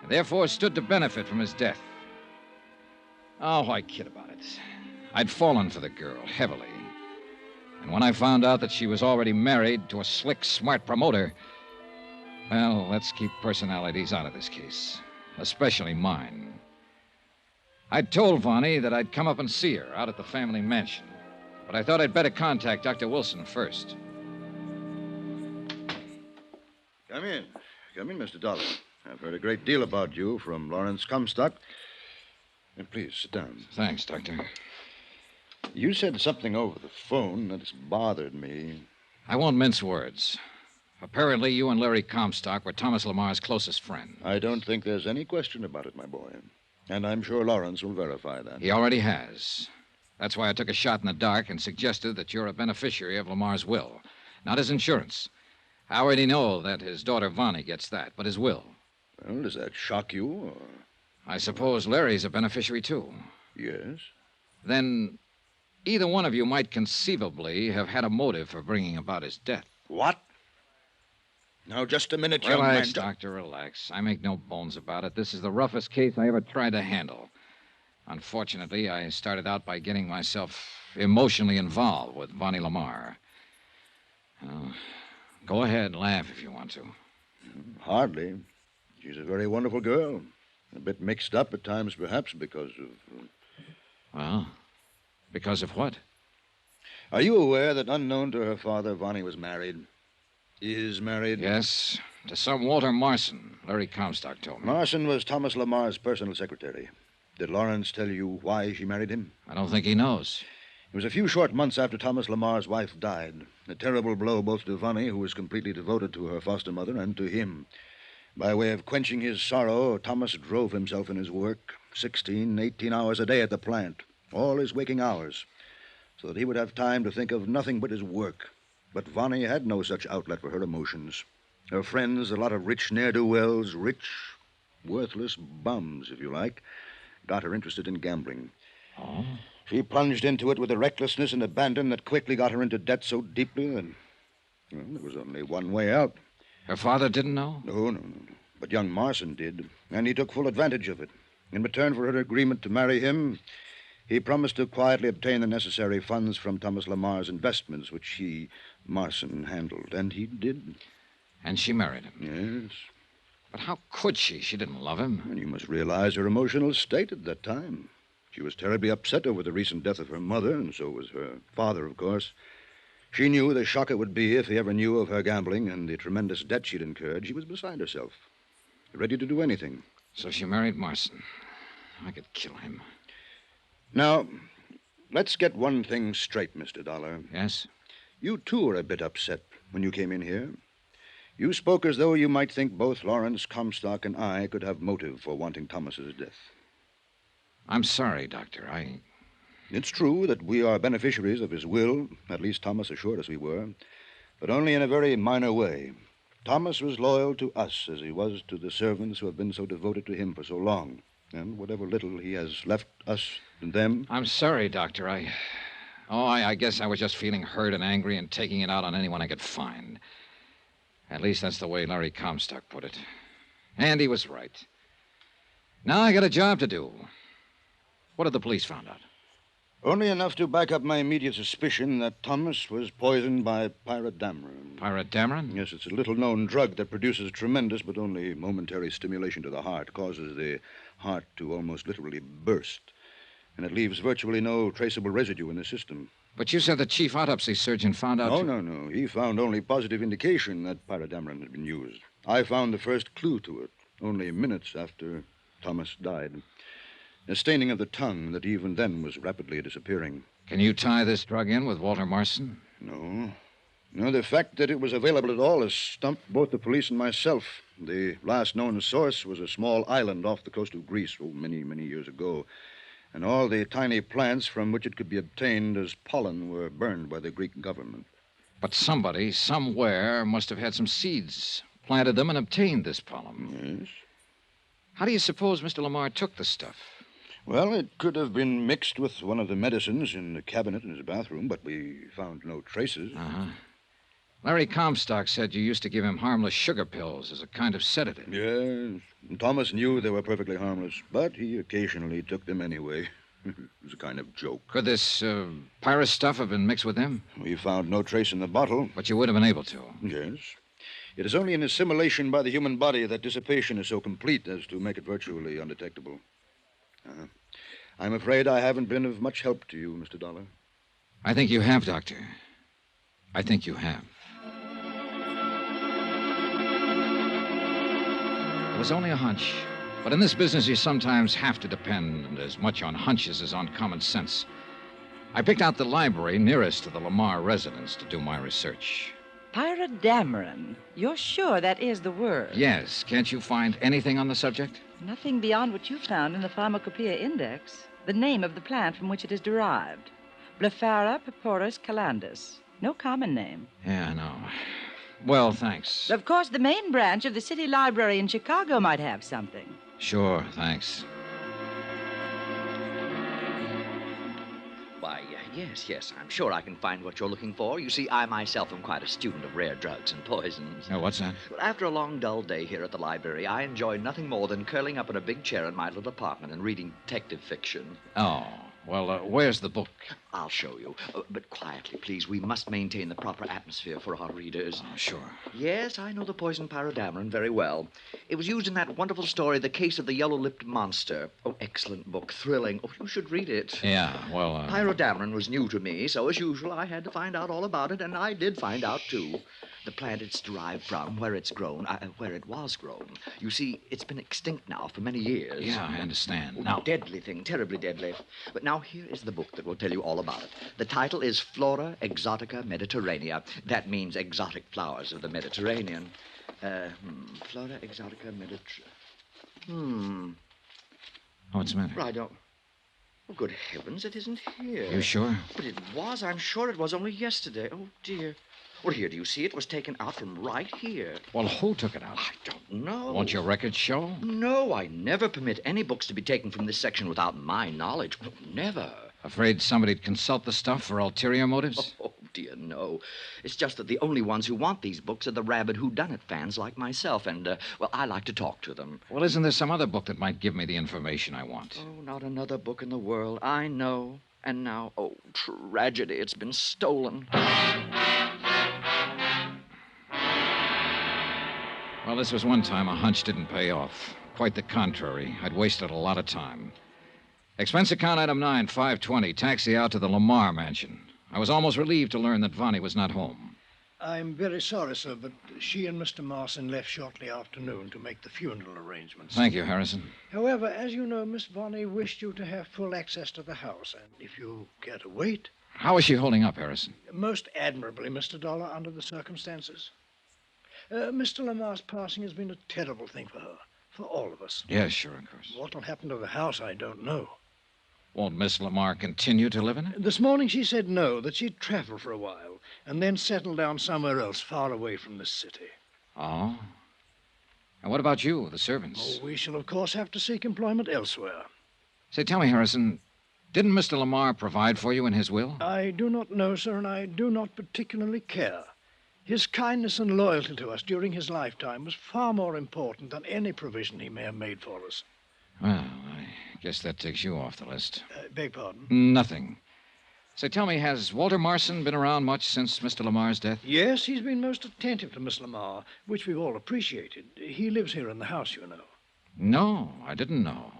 and therefore stood to benefit from his death. Oh, why kid about it? I'd fallen for the girl, heavily. And when I found out that she was already married to a slick, smart promoter, well, let's keep personalities out of this case, especially mine. I'd told Vonnie that I'd come up and see her out at the family mansion, but I thought I'd better contact Dr. Wilson first. Come in. Come in, Mr. Dollar. I've heard a great deal about you from Lawrence Comstock. And please, sit down. Thanks, Doctor. You said something over the phone that's bothered me. I won't mince words. Apparently, you and Larry Comstock were Thomas Lamar's closest friend. I don't think there's any question about it, my boy. And I'm sure Lawrence will verify that. He already has. That's why I took a shot in the dark and suggested that you're a beneficiary of Lamar's will, not his insurance. I already know that his daughter Vonnie gets that, but his will. Well, does that shock you, or... I suppose Larry's a beneficiary, too. Yes. Then either one of you might conceivably have had a motive for bringing about his death. What? Now, just a minute, young man. Relax, Doctor, relax. I make no bones about it. This is the roughest case I ever tried to handle. Unfortunately, I started out by getting myself emotionally involved with Vonnie Lamar. Go ahead, laugh if you want to. Hardly. She's a very wonderful girl. A bit mixed up at times, perhaps, because of... Well, because of what? Are you aware that, unknown to her father, Vonnie was married? Is married? Yes, to some Walter Marson, Larry Comstock told me. Marson was Thomas Lamar's personal secretary. Did Lawrence tell you why she married him? I don't think he knows. It was a few short months after Thomas Lamar's wife died. A terrible blow both to Vonnie, who was completely devoted to her foster mother, and to him. By way of quenching his sorrow, Thomas drove himself in his work, 16, 18 hours a day at the plant, all his waking hours, so that he would have time to think of nothing but his work. But Vonnie had no such outlet for her emotions. Her friends, a lot of rich ne'er-do-wells, rich, worthless bums, if you like, got her interested in gambling. Oh? She plunged into it with a recklessness and abandon that quickly got her into debt so deeply that, well, there was only one way out. Her father didn't know? No. But young Marson did, and he took full advantage of it. In return for her agreement to marry him, he promised to quietly obtain the necessary funds from Thomas Lamar's investments, which he, Marson, handled. And he did. And she married him? Yes. But how could she? She didn't love him. And you must realize her emotional state at that time. She was terribly upset over the recent death of her mother, and so was her father, of course. She knew the shock it would be if he ever knew of her gambling and the tremendous debt she'd incurred. She was beside herself, ready to do anything. So she married Marson. I could kill him. Now, let's get one thing straight, Mr. Dollar. Yes? You, too, were a bit upset when you came in here. You spoke as though you might think both Lawrence Comstock and I could have motive for wanting Thomas's death. I'm sorry, Doctor. It's true that we are beneficiaries of his will. At least Thomas assured us we were. But only in a very minor way. Thomas was loyal to us as he was to the servants who have been so devoted to him for so long. And whatever little he has left us and them... I'm sorry, Doctor. I guess I was just feeling hurt and angry and taking it out on anyone I could find. At least that's the way Larry Comstock put it. And he was right. Now I got a job to do. What have the police found out? Only enough to back up my immediate suspicion that Thomas was poisoned by pyrrodamarin. Pyrrodamarin? Yes, it's a little-known drug that produces tremendous but only momentary stimulation to the heart, causes the heart to almost literally burst, and it leaves virtually no traceable residue in the system. But you said the chief autopsy surgeon found out... No. He found only positive indication that pyrodamarin had been used. I found the first clue to it only minutes after Thomas died. A staining of the tongue that even then was rapidly disappearing. Can you tie this drug in with Walter Marson? No. No, the fact that it was available at all has stumped both the police and myself. The last known source was a small island off the coast of Greece, many, many years ago. And all the tiny plants from which it could be obtained as pollen were burned by the Greek government. But somebody, somewhere, must have had some seeds, planted them, and obtained this pollen. Yes. How do you suppose Mr. LaMarr took the stuff? Well, it could have been mixed with one of the medicines in the cabinet in his bathroom, but we found no traces. Uh-huh. Larry Comstock said you used to give him harmless sugar pills as a kind of sedative. Yes. Thomas knew they were perfectly harmless, but he occasionally took them anyway. It was a kind of joke. Could this pyrus stuff have been mixed with them? We found no trace in the bottle. But you would have been able to. Yes. It is only in assimilation by the human body that dissipation is so complete as to make it virtually undetectable. I'm afraid I haven't been of much help to you, Mr. Dollar. I think you have, Doctor. I think you have. It was only a hunch. But in this business, you sometimes have to depend as much on hunches as on common sense. I picked out the library nearest to the LaMarr residence to do my research. Pyrodamarin. You're sure that is the word? Yes. Can't you find anything on the subject? Nothing beyond what you found in the Pharmacopoeia Index. The name of the plant from which it is derived. Blephara piporus calandus. No common name. Yeah, I know. Well, thanks. Of course, the main branch of the City Library in Chicago might have something. Sure, thanks. Why, yes, I'm sure I can find what you're looking for. You see, I myself am quite a student of rare drugs and poisons. Oh, what's that? Well, after a long, dull day here at the library, I enjoy nothing more than curling up in a big chair in my little apartment and reading detective fiction. Oh, well, where's the book? I'll show you. But quietly, please. We must maintain the proper atmosphere for our readers. Oh, sure. Yes, I know the poison pyrodamarin very well. It was used in that wonderful story, The Case of the Yellow-Lipped Monster. Oh, excellent book. Thrilling. Oh, you should read it. Yeah, well, Pyrodamarin was new to me, so as usual, I had to find out all about it, and I did find out, too. The plant it's derived from, where it's grown, where it was grown. You see, it's been extinct now for many years. Yeah, I understand. Oh, Now, deadly thing, terribly deadly. But now here is the book that will tell you all about it. The title is Flora Exotica Mediterranea. That means exotic flowers of the Mediterranean. Flora Exotica Mediterranean. what's the matter? I don't... Oh, good heavens, it isn't here. You sure? But it was. I'm sure it was only yesterday. Oh, dear. Well, here, do you see? It was taken out from right here. Well, who took it out? I don't know. Won't your records show? No, I never permit any books to be taken from this section without my knowledge. Never. Afraid somebody'd consult the stuff for ulterior motives? Oh, dear, no. It's just that the only ones who want these books are the rabid whodunit fans like myself, and, well, I like to talk to them. Well, isn't there some other book that might give me the information I want? Oh, not another book in the world. I know. And now, oh, tragedy, it's been stolen. Well, this was one time a hunch didn't pay off. Quite the contrary. I'd wasted a lot of time. Expense account item 9, 520. Taxi out to the LaMarr mansion. I was almost relieved to learn that Vonnie was not home. I'm very sorry, sir, but she and Mr. Marson left shortly after noon to make the funeral arrangements. Thank you, Harrison. However, as you know, Miss Vonnie wished you to have full access to the house, and if you care to wait... How is she holding up, Harrison? Most admirably, Mr. Dollar, under the circumstances. Mr. Lamar's passing has been a terrible thing for her, for all of us. Yes, sure, of course. What'll happen to the house, I don't know. Won't Miss LaMarr continue to live in it? This morning she said no, that she'd travel for a while, and then settle down somewhere else, far away from this city. Oh? And what about you, the servants? Oh, we shall, of course, have to seek employment elsewhere. Say, tell me, Harrison, didn't Mr. LaMarr provide for you in his will? I do not know, sir, and I do not particularly care. His kindness and loyalty to us during his lifetime was far more important than any provision he may have made for us. Well, I guess that takes you off the list. Beg pardon? Nothing. Say, tell me, has Walter Marson been around much since Mr. Lamar's death? Yes, he's been most attentive to Miss LaMarr, which we've all appreciated. He lives here in the house, you know. No, I didn't know.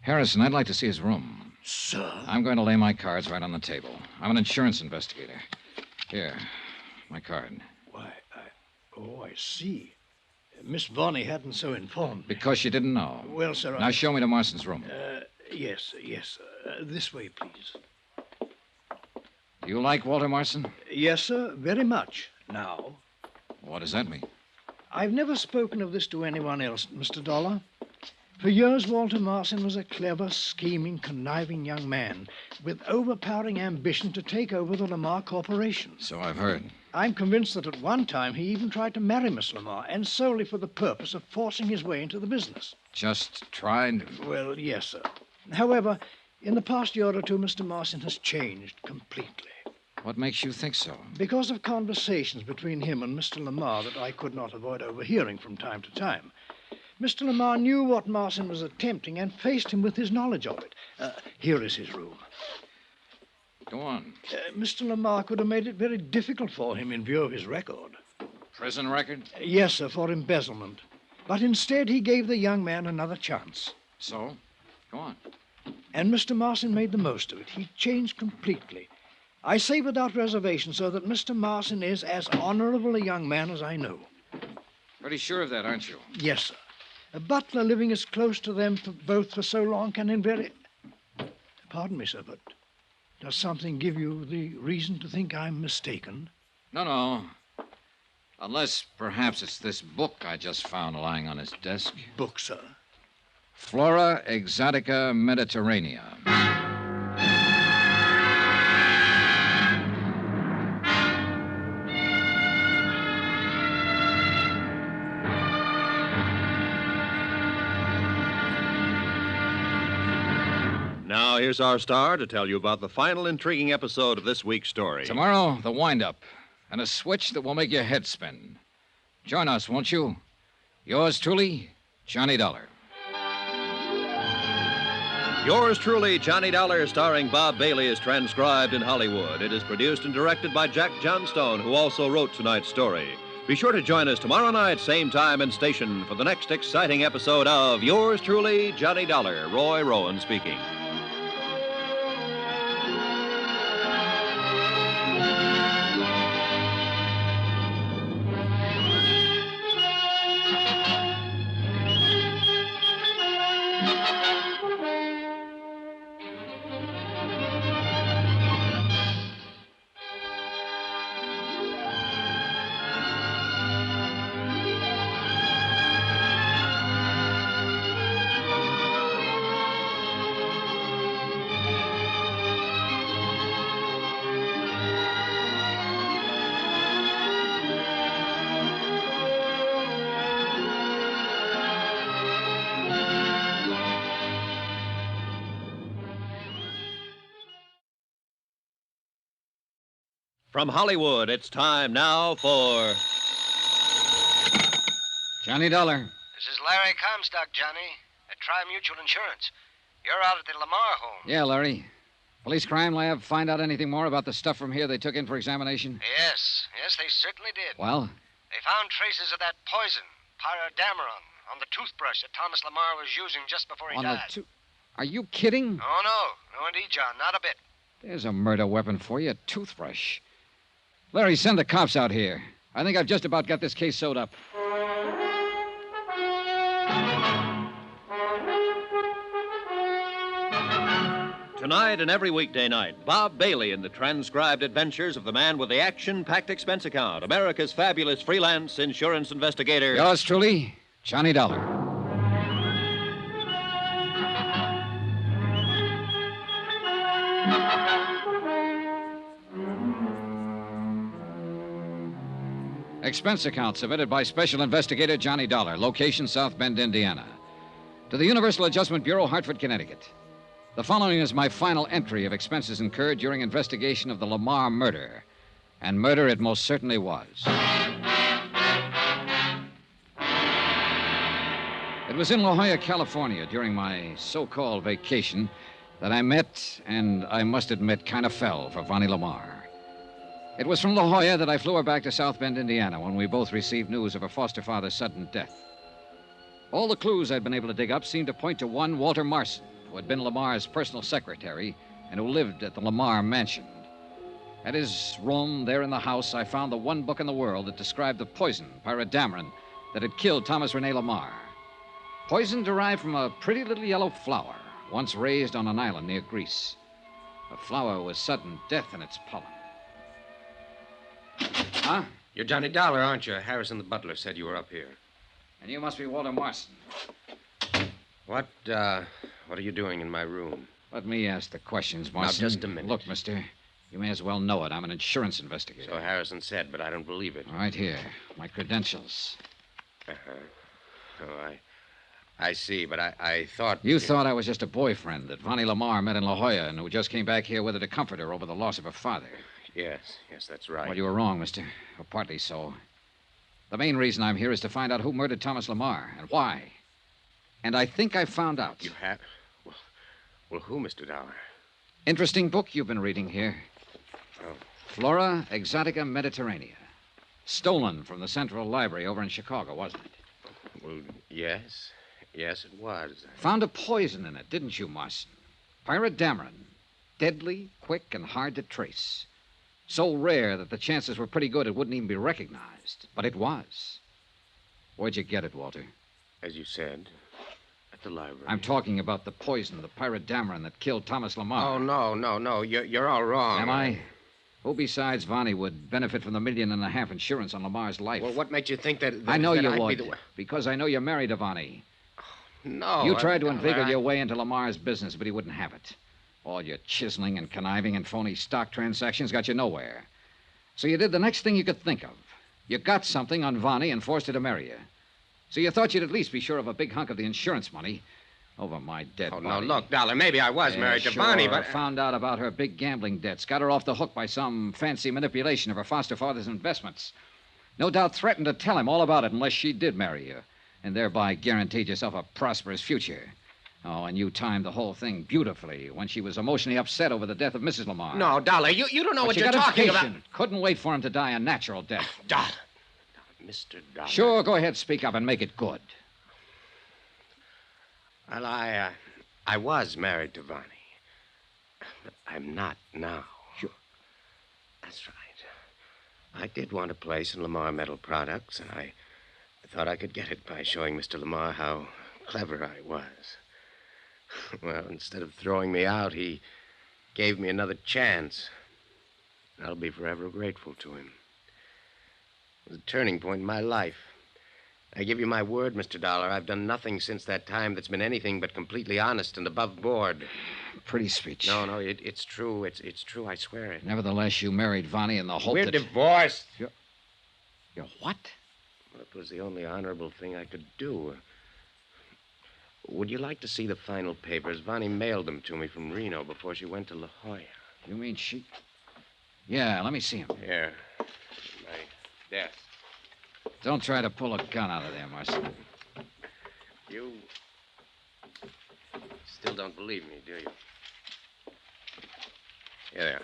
Harrison, I'd like to see his room. Sir? I'm going to lay my cards right on the table. I'm an insurance investigator. Here, my card. Why, I see. Miss Bonnie hadn't so informed me. Because she didn't know. Well, sir, Now show me to Marston's room. Yes. This way, please. Do you like Walter Marston? Yes, sir, very much. Now, What does that mean? I've never spoken of this to anyone else, Mr. Dollar. For years, Walter Marston was a clever, scheming, conniving young man with overpowering ambition to take over the LaMarr Corporation. So I've heard. I'm convinced that at one time he even tried to marry Miss LaMarr, and solely for the purpose of forcing his way into the business. Just tried? Well, yes, sir. However, in the past year or two, Mr. Marston has changed completely. What makes you think so? Because of conversations between him and Mr. LaMarr that I could not avoid overhearing from time to time. Mr. LaMarr knew what Marston was attempting and faced him with his knowledge of it. Here is his room. Go on. Mr. LaMarr could have made it very difficult for him in view of his record. Prison record? Yes, sir, for embezzlement. But instead, he gave the young man another chance. So? Go on. And Mr. Marston made the most of it. He changed completely. I say without reservation, sir, that Mr. Marston is as honorable a young man as I know. Pretty sure of that, aren't you? Yes, sir. A butler living as close to them both for so long can invariably... Pardon me, sir, but does something give you the reason to think I'm mistaken? No. Unless perhaps it's this book I just found lying on his desk. Book, sir? Flora Exotica Mediterranea. Now, here's our star to tell you about the final intriguing episode of this week's story. Tomorrow, the wind-up, and a switch that will make your head spin. Join us, won't you? Yours truly, Johnny Dollar. Yours truly, Johnny Dollar, starring Bob Bailey, is transcribed in Hollywood. It is produced and directed by Jack Johnstone, who also wrote tonight's story. Be sure to join us tomorrow night, same time and station, for the next exciting episode of Yours truly, Johnny Dollar. Roy Rowan speaking. From Hollywood, it's time now for... Johnny Dollar. This is Larry Comstock, Johnny, at Tri-Mutual Insurance. You're out at the LaMarr home. Yeah, Larry. Police crime lab find out anything more about the stuff from here they took in for examination? Yes, they certainly did. Well? They found traces of that poison, pyrodameron, on the toothbrush that Thomas LaMarr was using just before he died. Are you kidding? Oh, no. No, indeed, John. Not a bit. There's a murder weapon for you, a toothbrush. Larry, send the cops out here. I think I've just about got this case sewed up. Tonight and every weekday night, Bob Bailey in the transcribed adventures of the man with the action-packed expense account, America's fabulous freelance insurance investigator. Yours truly, Johnny Dollar. Expense account submitted by Special Investigator Johnny Dollar, location South Bend, Indiana. To the Universal Adjustment Bureau, Hartford, Connecticut. The following is my final entry of expenses incurred during investigation of the LaMarr murder. And murder it most certainly was. It was in La Jolla, California, during my so-called vacation, that I met, and I must admit, kind of fell for Vonnie LaMarr. It was from La Jolla that I flew her back to South Bend, Indiana, when we both received news of her foster father's sudden death. All the clues I'd been able to dig up seemed to point to one Walter Marston, who had been Lamar's personal secretary and who lived at the LaMarr Mansion. At his room there in the house, I found the one book in the world that described the poison, pyridamrin, that had killed Thomas Rene LaMarr. Poison derived from a pretty little yellow flower, once raised on an island near Greece. The flower was sudden death in its pollen. Huh? You're Johnny Dollar, aren't you? Harrison the butler said you were up here. And you must be Walter Marston. What are you doing in my room? Let me ask the questions, Marston. Now, just a minute. Look, mister, you may as well know it. I'm an insurance investigator. So Harrison said, but I don't believe it. Right here, my credentials. Uh-huh. Oh, I see, but I thought... You thought I was just a boyfriend that Vonnie LaMarr met in La Jolla and who just came back here with her to comfort her over the loss of her father. Yes, that's right. Well, you were wrong, mister. Or partly so. The main reason I'm here is to find out who murdered Thomas LaMarr and why. And I think I found out. You have? Well, who, Mr. Dollar? Interesting book you've been reading here. Oh. Flora Exotica Mediterranea. Stolen from the Central Library over in Chicago, wasn't it? Well, yes. Yes, it was. Found a poison in it, didn't you, Marston? Pyridamrin. Deadly, quick, and hard to trace. So rare that the chances were pretty good it wouldn't even be recognized. But it was. Where'd you get it, Walter? As you said, at the library. I'm talking about the poison, the pyridamrin that killed Thomas LaMarr. Oh, no. You're all wrong. Am I? Who besides Vonnie would benefit from the $1.5 million insurance on Lamar's life? Well, what makes you think that I know that you I'd would, be the... because I know you're married to Vonnie. No. You tried to inveigle your way into Lamar's business, but he wouldn't have it. All your chiseling and conniving and phony stock transactions got you nowhere. So you did the next thing you could think of. You got something on Vonnie and forced her to marry you. So you thought you'd at least be sure of a big hunk of the insurance money over my dead body. No, look, Dollar, maybe I was married to Vonnie, but... I found out about her big gambling debts, got her off the hook by some fancy manipulation of her foster father's investments. No doubt threatened to tell him all about it unless she did marry you, and thereby guaranteed yourself a prosperous future. Oh, and you timed the whole thing beautifully when she was emotionally upset over the death of Mrs. LaMarr. No, Dollar, you don't know But what you you're got talking impatient. about. Couldn't wait for him to die a natural death. Dollar. Mr. Dollar. Sure, go ahead, speak up and make it good. Well, I was married to Vonnie. But I'm not now. Sure. That's right. I did want a place in LaMarr Metal Products, and I thought I could get it by showing Mr. LaMarr how clever I was. Well, instead of throwing me out, he gave me another chance. I'll be forever grateful to him. It was a turning point in my life. I give you my word, Mr. Dollar, I've done nothing since that time that's been anything but completely honest and above board. Pretty speech. No, it's true. It's true, I swear it. Nevertheless, you married Vonnie in the hope We're that... divorced. You're what? Well, it was the only honorable thing I could do. Would you like to see the final papers? Vonnie mailed them to me from Reno before she went to La Jolla. You mean she... Yeah, let me see him. Here. My desk. Don't try to pull a gun out of there, Marston. You still don't believe me, do you? Here they are.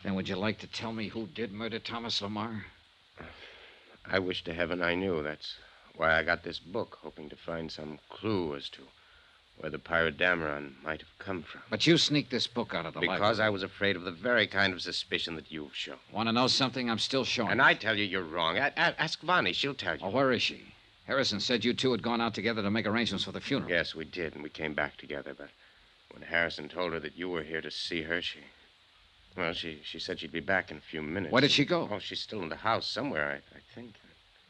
Then would you like to tell me who did murder Thomas LaMarr? I wish to heaven I knew. That's why I got this book, hoping to find some clue as to where the pyridamrin might have come from. But you sneaked this book out of the library. Because I was afraid of the very kind of suspicion that you've shown. Want to know something? I'm still showing. And I tell you you're wrong. Ask Vonnie. She'll tell you. Oh, where is she? Harrison said you two had gone out together to make arrangements for the funeral. Yes, we did, and we came back together. But when Harrison told her that you were here to see her, she said she'd be back in a few minutes. Where did she go? Oh, she's still in the house somewhere, I think.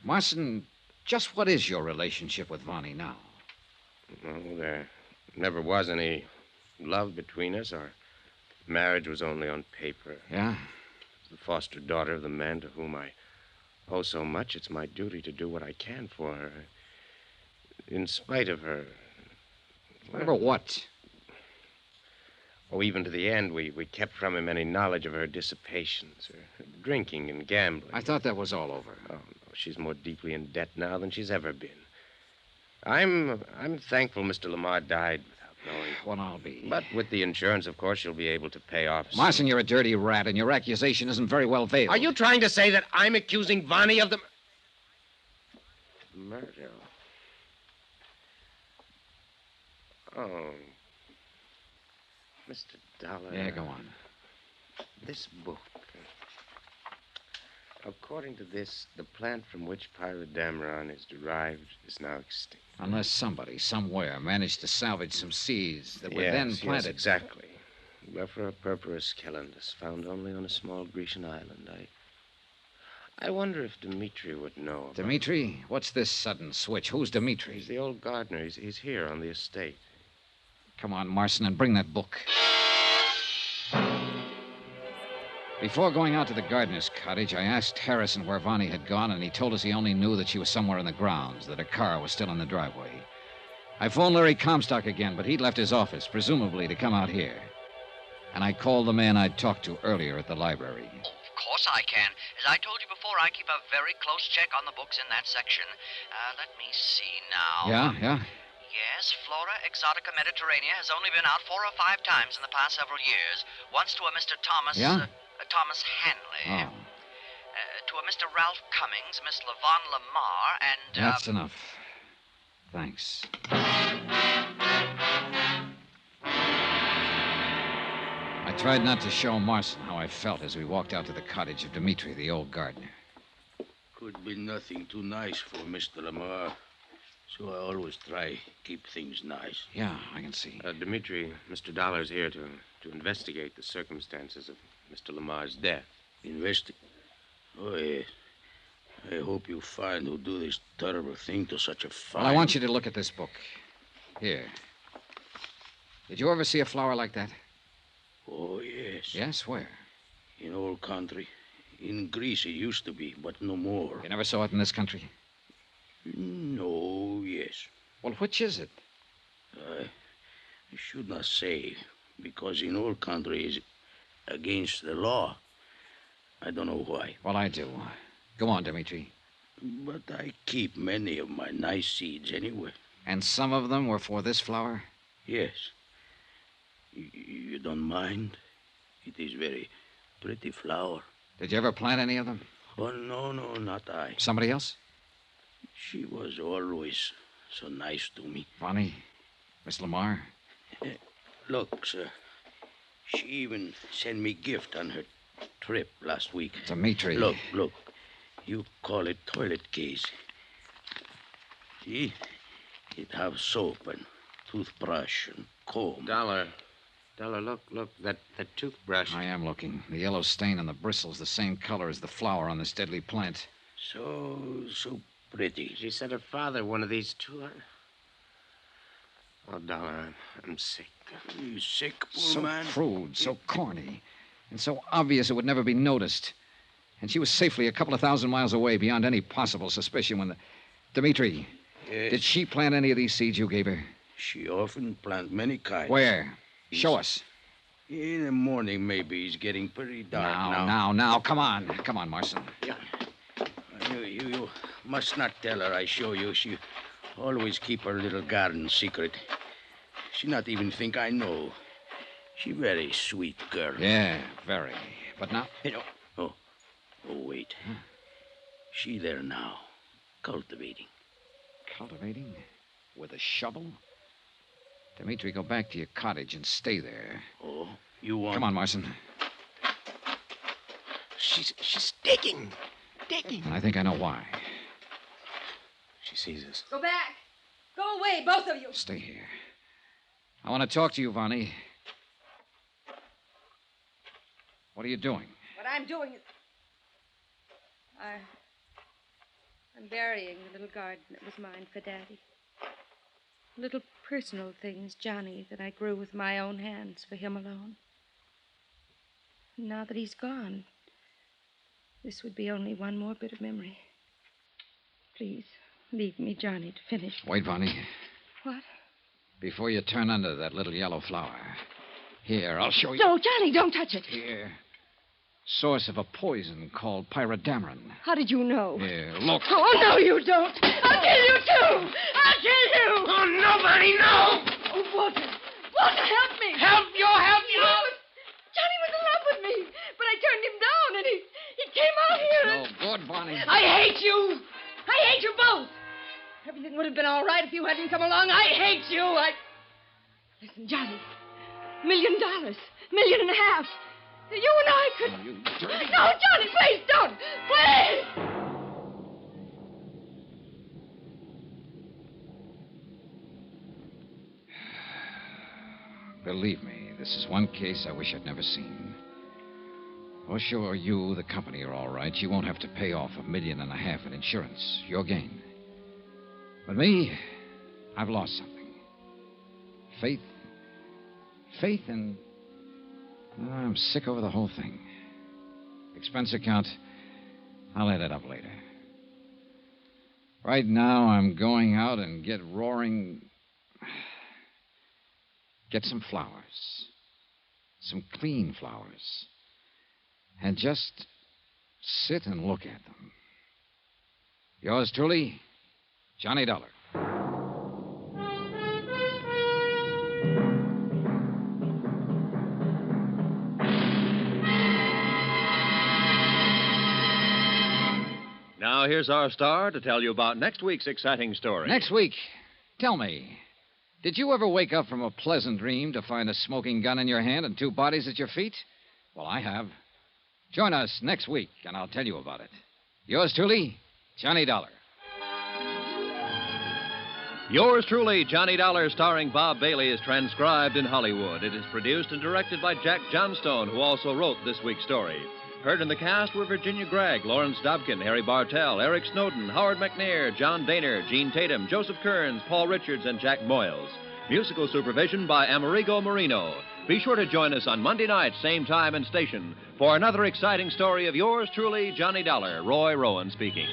Marston, just what is your relationship with Vonnie now? Well, there never was any love between us. Our marriage was only on paper. Yeah? The foster daughter of the man to whom I owe so much, it's my duty to do what I can for her. In spite of her. Whatever what? Oh, even to the end, we kept from him any knowledge of her dissipations, her drinking and gambling. I thought that was all over. Oh, no. She's more deeply in debt now than she's ever been. I'm thankful Mr. LaMarr died without knowing. Well, I'll be. But with the insurance, of course, she'll be able to pay off. Marston, you're a dirty rat, and your accusation isn't very well veiled. Are you trying to say that I'm accusing Vonnie of the murder? Oh. Mr. Dollar. Yeah, go on. This book. According to this, the plant from which pyrodamron is derived is now extinct. Unless somebody, somewhere, managed to salvage some seeds that were then planted. Yes, exactly. Blephara purpurus calendus, found only on a small Grecian island. I wonder if Dmitri would know about Dmitri? What's this sudden switch? Who's Dmitri? He's the old gardener. He's here on the estate. Come on, Marson, and bring that book. Before going out to the gardener's cottage, I asked Harrison where Vonnie had gone, and he told us he only knew that she was somewhere in the grounds, that her car was still in the driveway. I phoned Larry Comstock again, but he'd left his office, presumably to come out here. And I called the man I'd talked to earlier at the library. Of course I can. As I told you before, I keep a very close check on the books in that section. Let me see now. Yeah? Yes, Flora Exotica Mediterranea has only been out 4 or 5 times in the past several years. Once to a Mr. Thomas... Yeah? Thomas Hanley. Oh. To a Mr. Ralph Cummings, Miss LaVon LaMarr, and... That's enough. Thanks. I tried not to show Marson how I felt as we walked out to the cottage of Dmitri, the old gardener. Could be nothing too nice for Mr. LaMarr. So I always try keep things nice. Yeah, I can see. Dmitri, Mr. Dollar's here to investigate the circumstances of Mr. LaMarr's death. Oh, yes. I hope you find who do this terrible thing to such a fine... Well, I want you to look at this book. Here. Did you ever see a flower like that? Oh, yes. Yes? Where? In old country. In Greece it used to be, but no more. You never saw it in this country? No, yes. Well, which is it? I should not say, because in old country is against the law. I don't know why. Well, I do. Go on, Dmitri. But I keep many of my nice seeds anyway. And some of them were for this flower? Yes. You don't mind? It is very pretty flower. Did you ever plant any of them? Oh, no, not I. Somebody else? She was always so nice to me. Vonnie? Miss LaMarr? Look, sir. She even sent me gift on her trip last week. Dmitri. Look. You call it toilet case. See? It have soap and toothbrush and comb. Dollar, look, that toothbrush. I am looking. The yellow stain on the bristle's the same color as the flower on this deadly plant. So pretty. She said her father one of these too. Oh, Dollar, I'm sick. You sick, poor so man? So crude, so corny, and so obvious it would never be noticed. And she was safely a couple of thousand miles away beyond any possible suspicion when the... Dmitri, yes. Did she plant any of these seeds you gave her? She often plant many kinds. Where? Show us. In the morning, maybe. It's getting pretty dark now. Now. Come on, Marson. Yeah. You must not tell her I show you. She always keep her little garden secret. She not even think I know. She very sweet girl. Yeah, very. But now... Oh, wait. Huh? She there now, cultivating. Cultivating? With a shovel? Dmitri, go back to your cottage and stay there. Oh, you want... Come on, Marson. She's digging. And I think I know why. She sees us. Go back. Go away, both of you. Stay here. I want to talk to you, Vonnie. What are you doing? What I'm doing is... I'm burying the little garden that was mine for Daddy. Little personal things, Johnny, that I grew with my own hands for him alone. And now that he's gone, this would be only one more bit of memory. Please, leave me, Johnny, to finish. Wait, Vonnie. What? Before you turn under that little yellow flower. Here, I'll show you. No, Johnny, don't touch it. Here. Source of a poison called pyrodamron. How did you know? Here, look. Oh, no, you don't. I'll kill you, too. I'll kill you. Oh, nobody, no. Oh, Walter, help me. Help you. Johnny was in love with me, but I turned him down, and he came out here. No good, Vonnie. I hate you. I hate you both. Everything would have been all right if you hadn't come along. I hate you. Listen, Johnny. $1 million. $1.5 million. You and I could... You dirty... No, Johnny, please don't. Please! Believe me, this is one case I wish I'd never seen. Oh, sure, you, the company, are all right. You won't have to pay off $1.5 million in insurance. Your gain. But me, I've lost something. Faith. Faith and... I'm sick over the whole thing. Expense account, I'll add it up later. Right now, I'm going out and get some flowers. Some clean flowers. And just sit and look at them. Yours truly, Johnny Dollar. Now, here's our star to tell you about next week's exciting story. Next week, tell me, did you ever wake up from a pleasant dream to find a smoking gun in your hand and 2 bodies at your feet? Well, I have. Join us next week, and I'll tell you about it. Yours truly, Johnny Dollar. Yours truly, Johnny Dollar, starring Bob Bailey, is transcribed in Hollywood. It is produced and directed by Jack Johnstone, who also wrote this week's story. Heard in the cast were Virginia Gregg, Lawrence Dobkin, Harry Bartell, Eric Snowden, Howard McNair, John Daner, Gene Tatum, Joseph Kearns, Paul Richards, and Jack Moyles. Musical supervision by Amerigo Marino. Be sure to join us on Monday night, same time and station, for another exciting story of yours truly, Johnny Dollar. Roy Rowan speaking.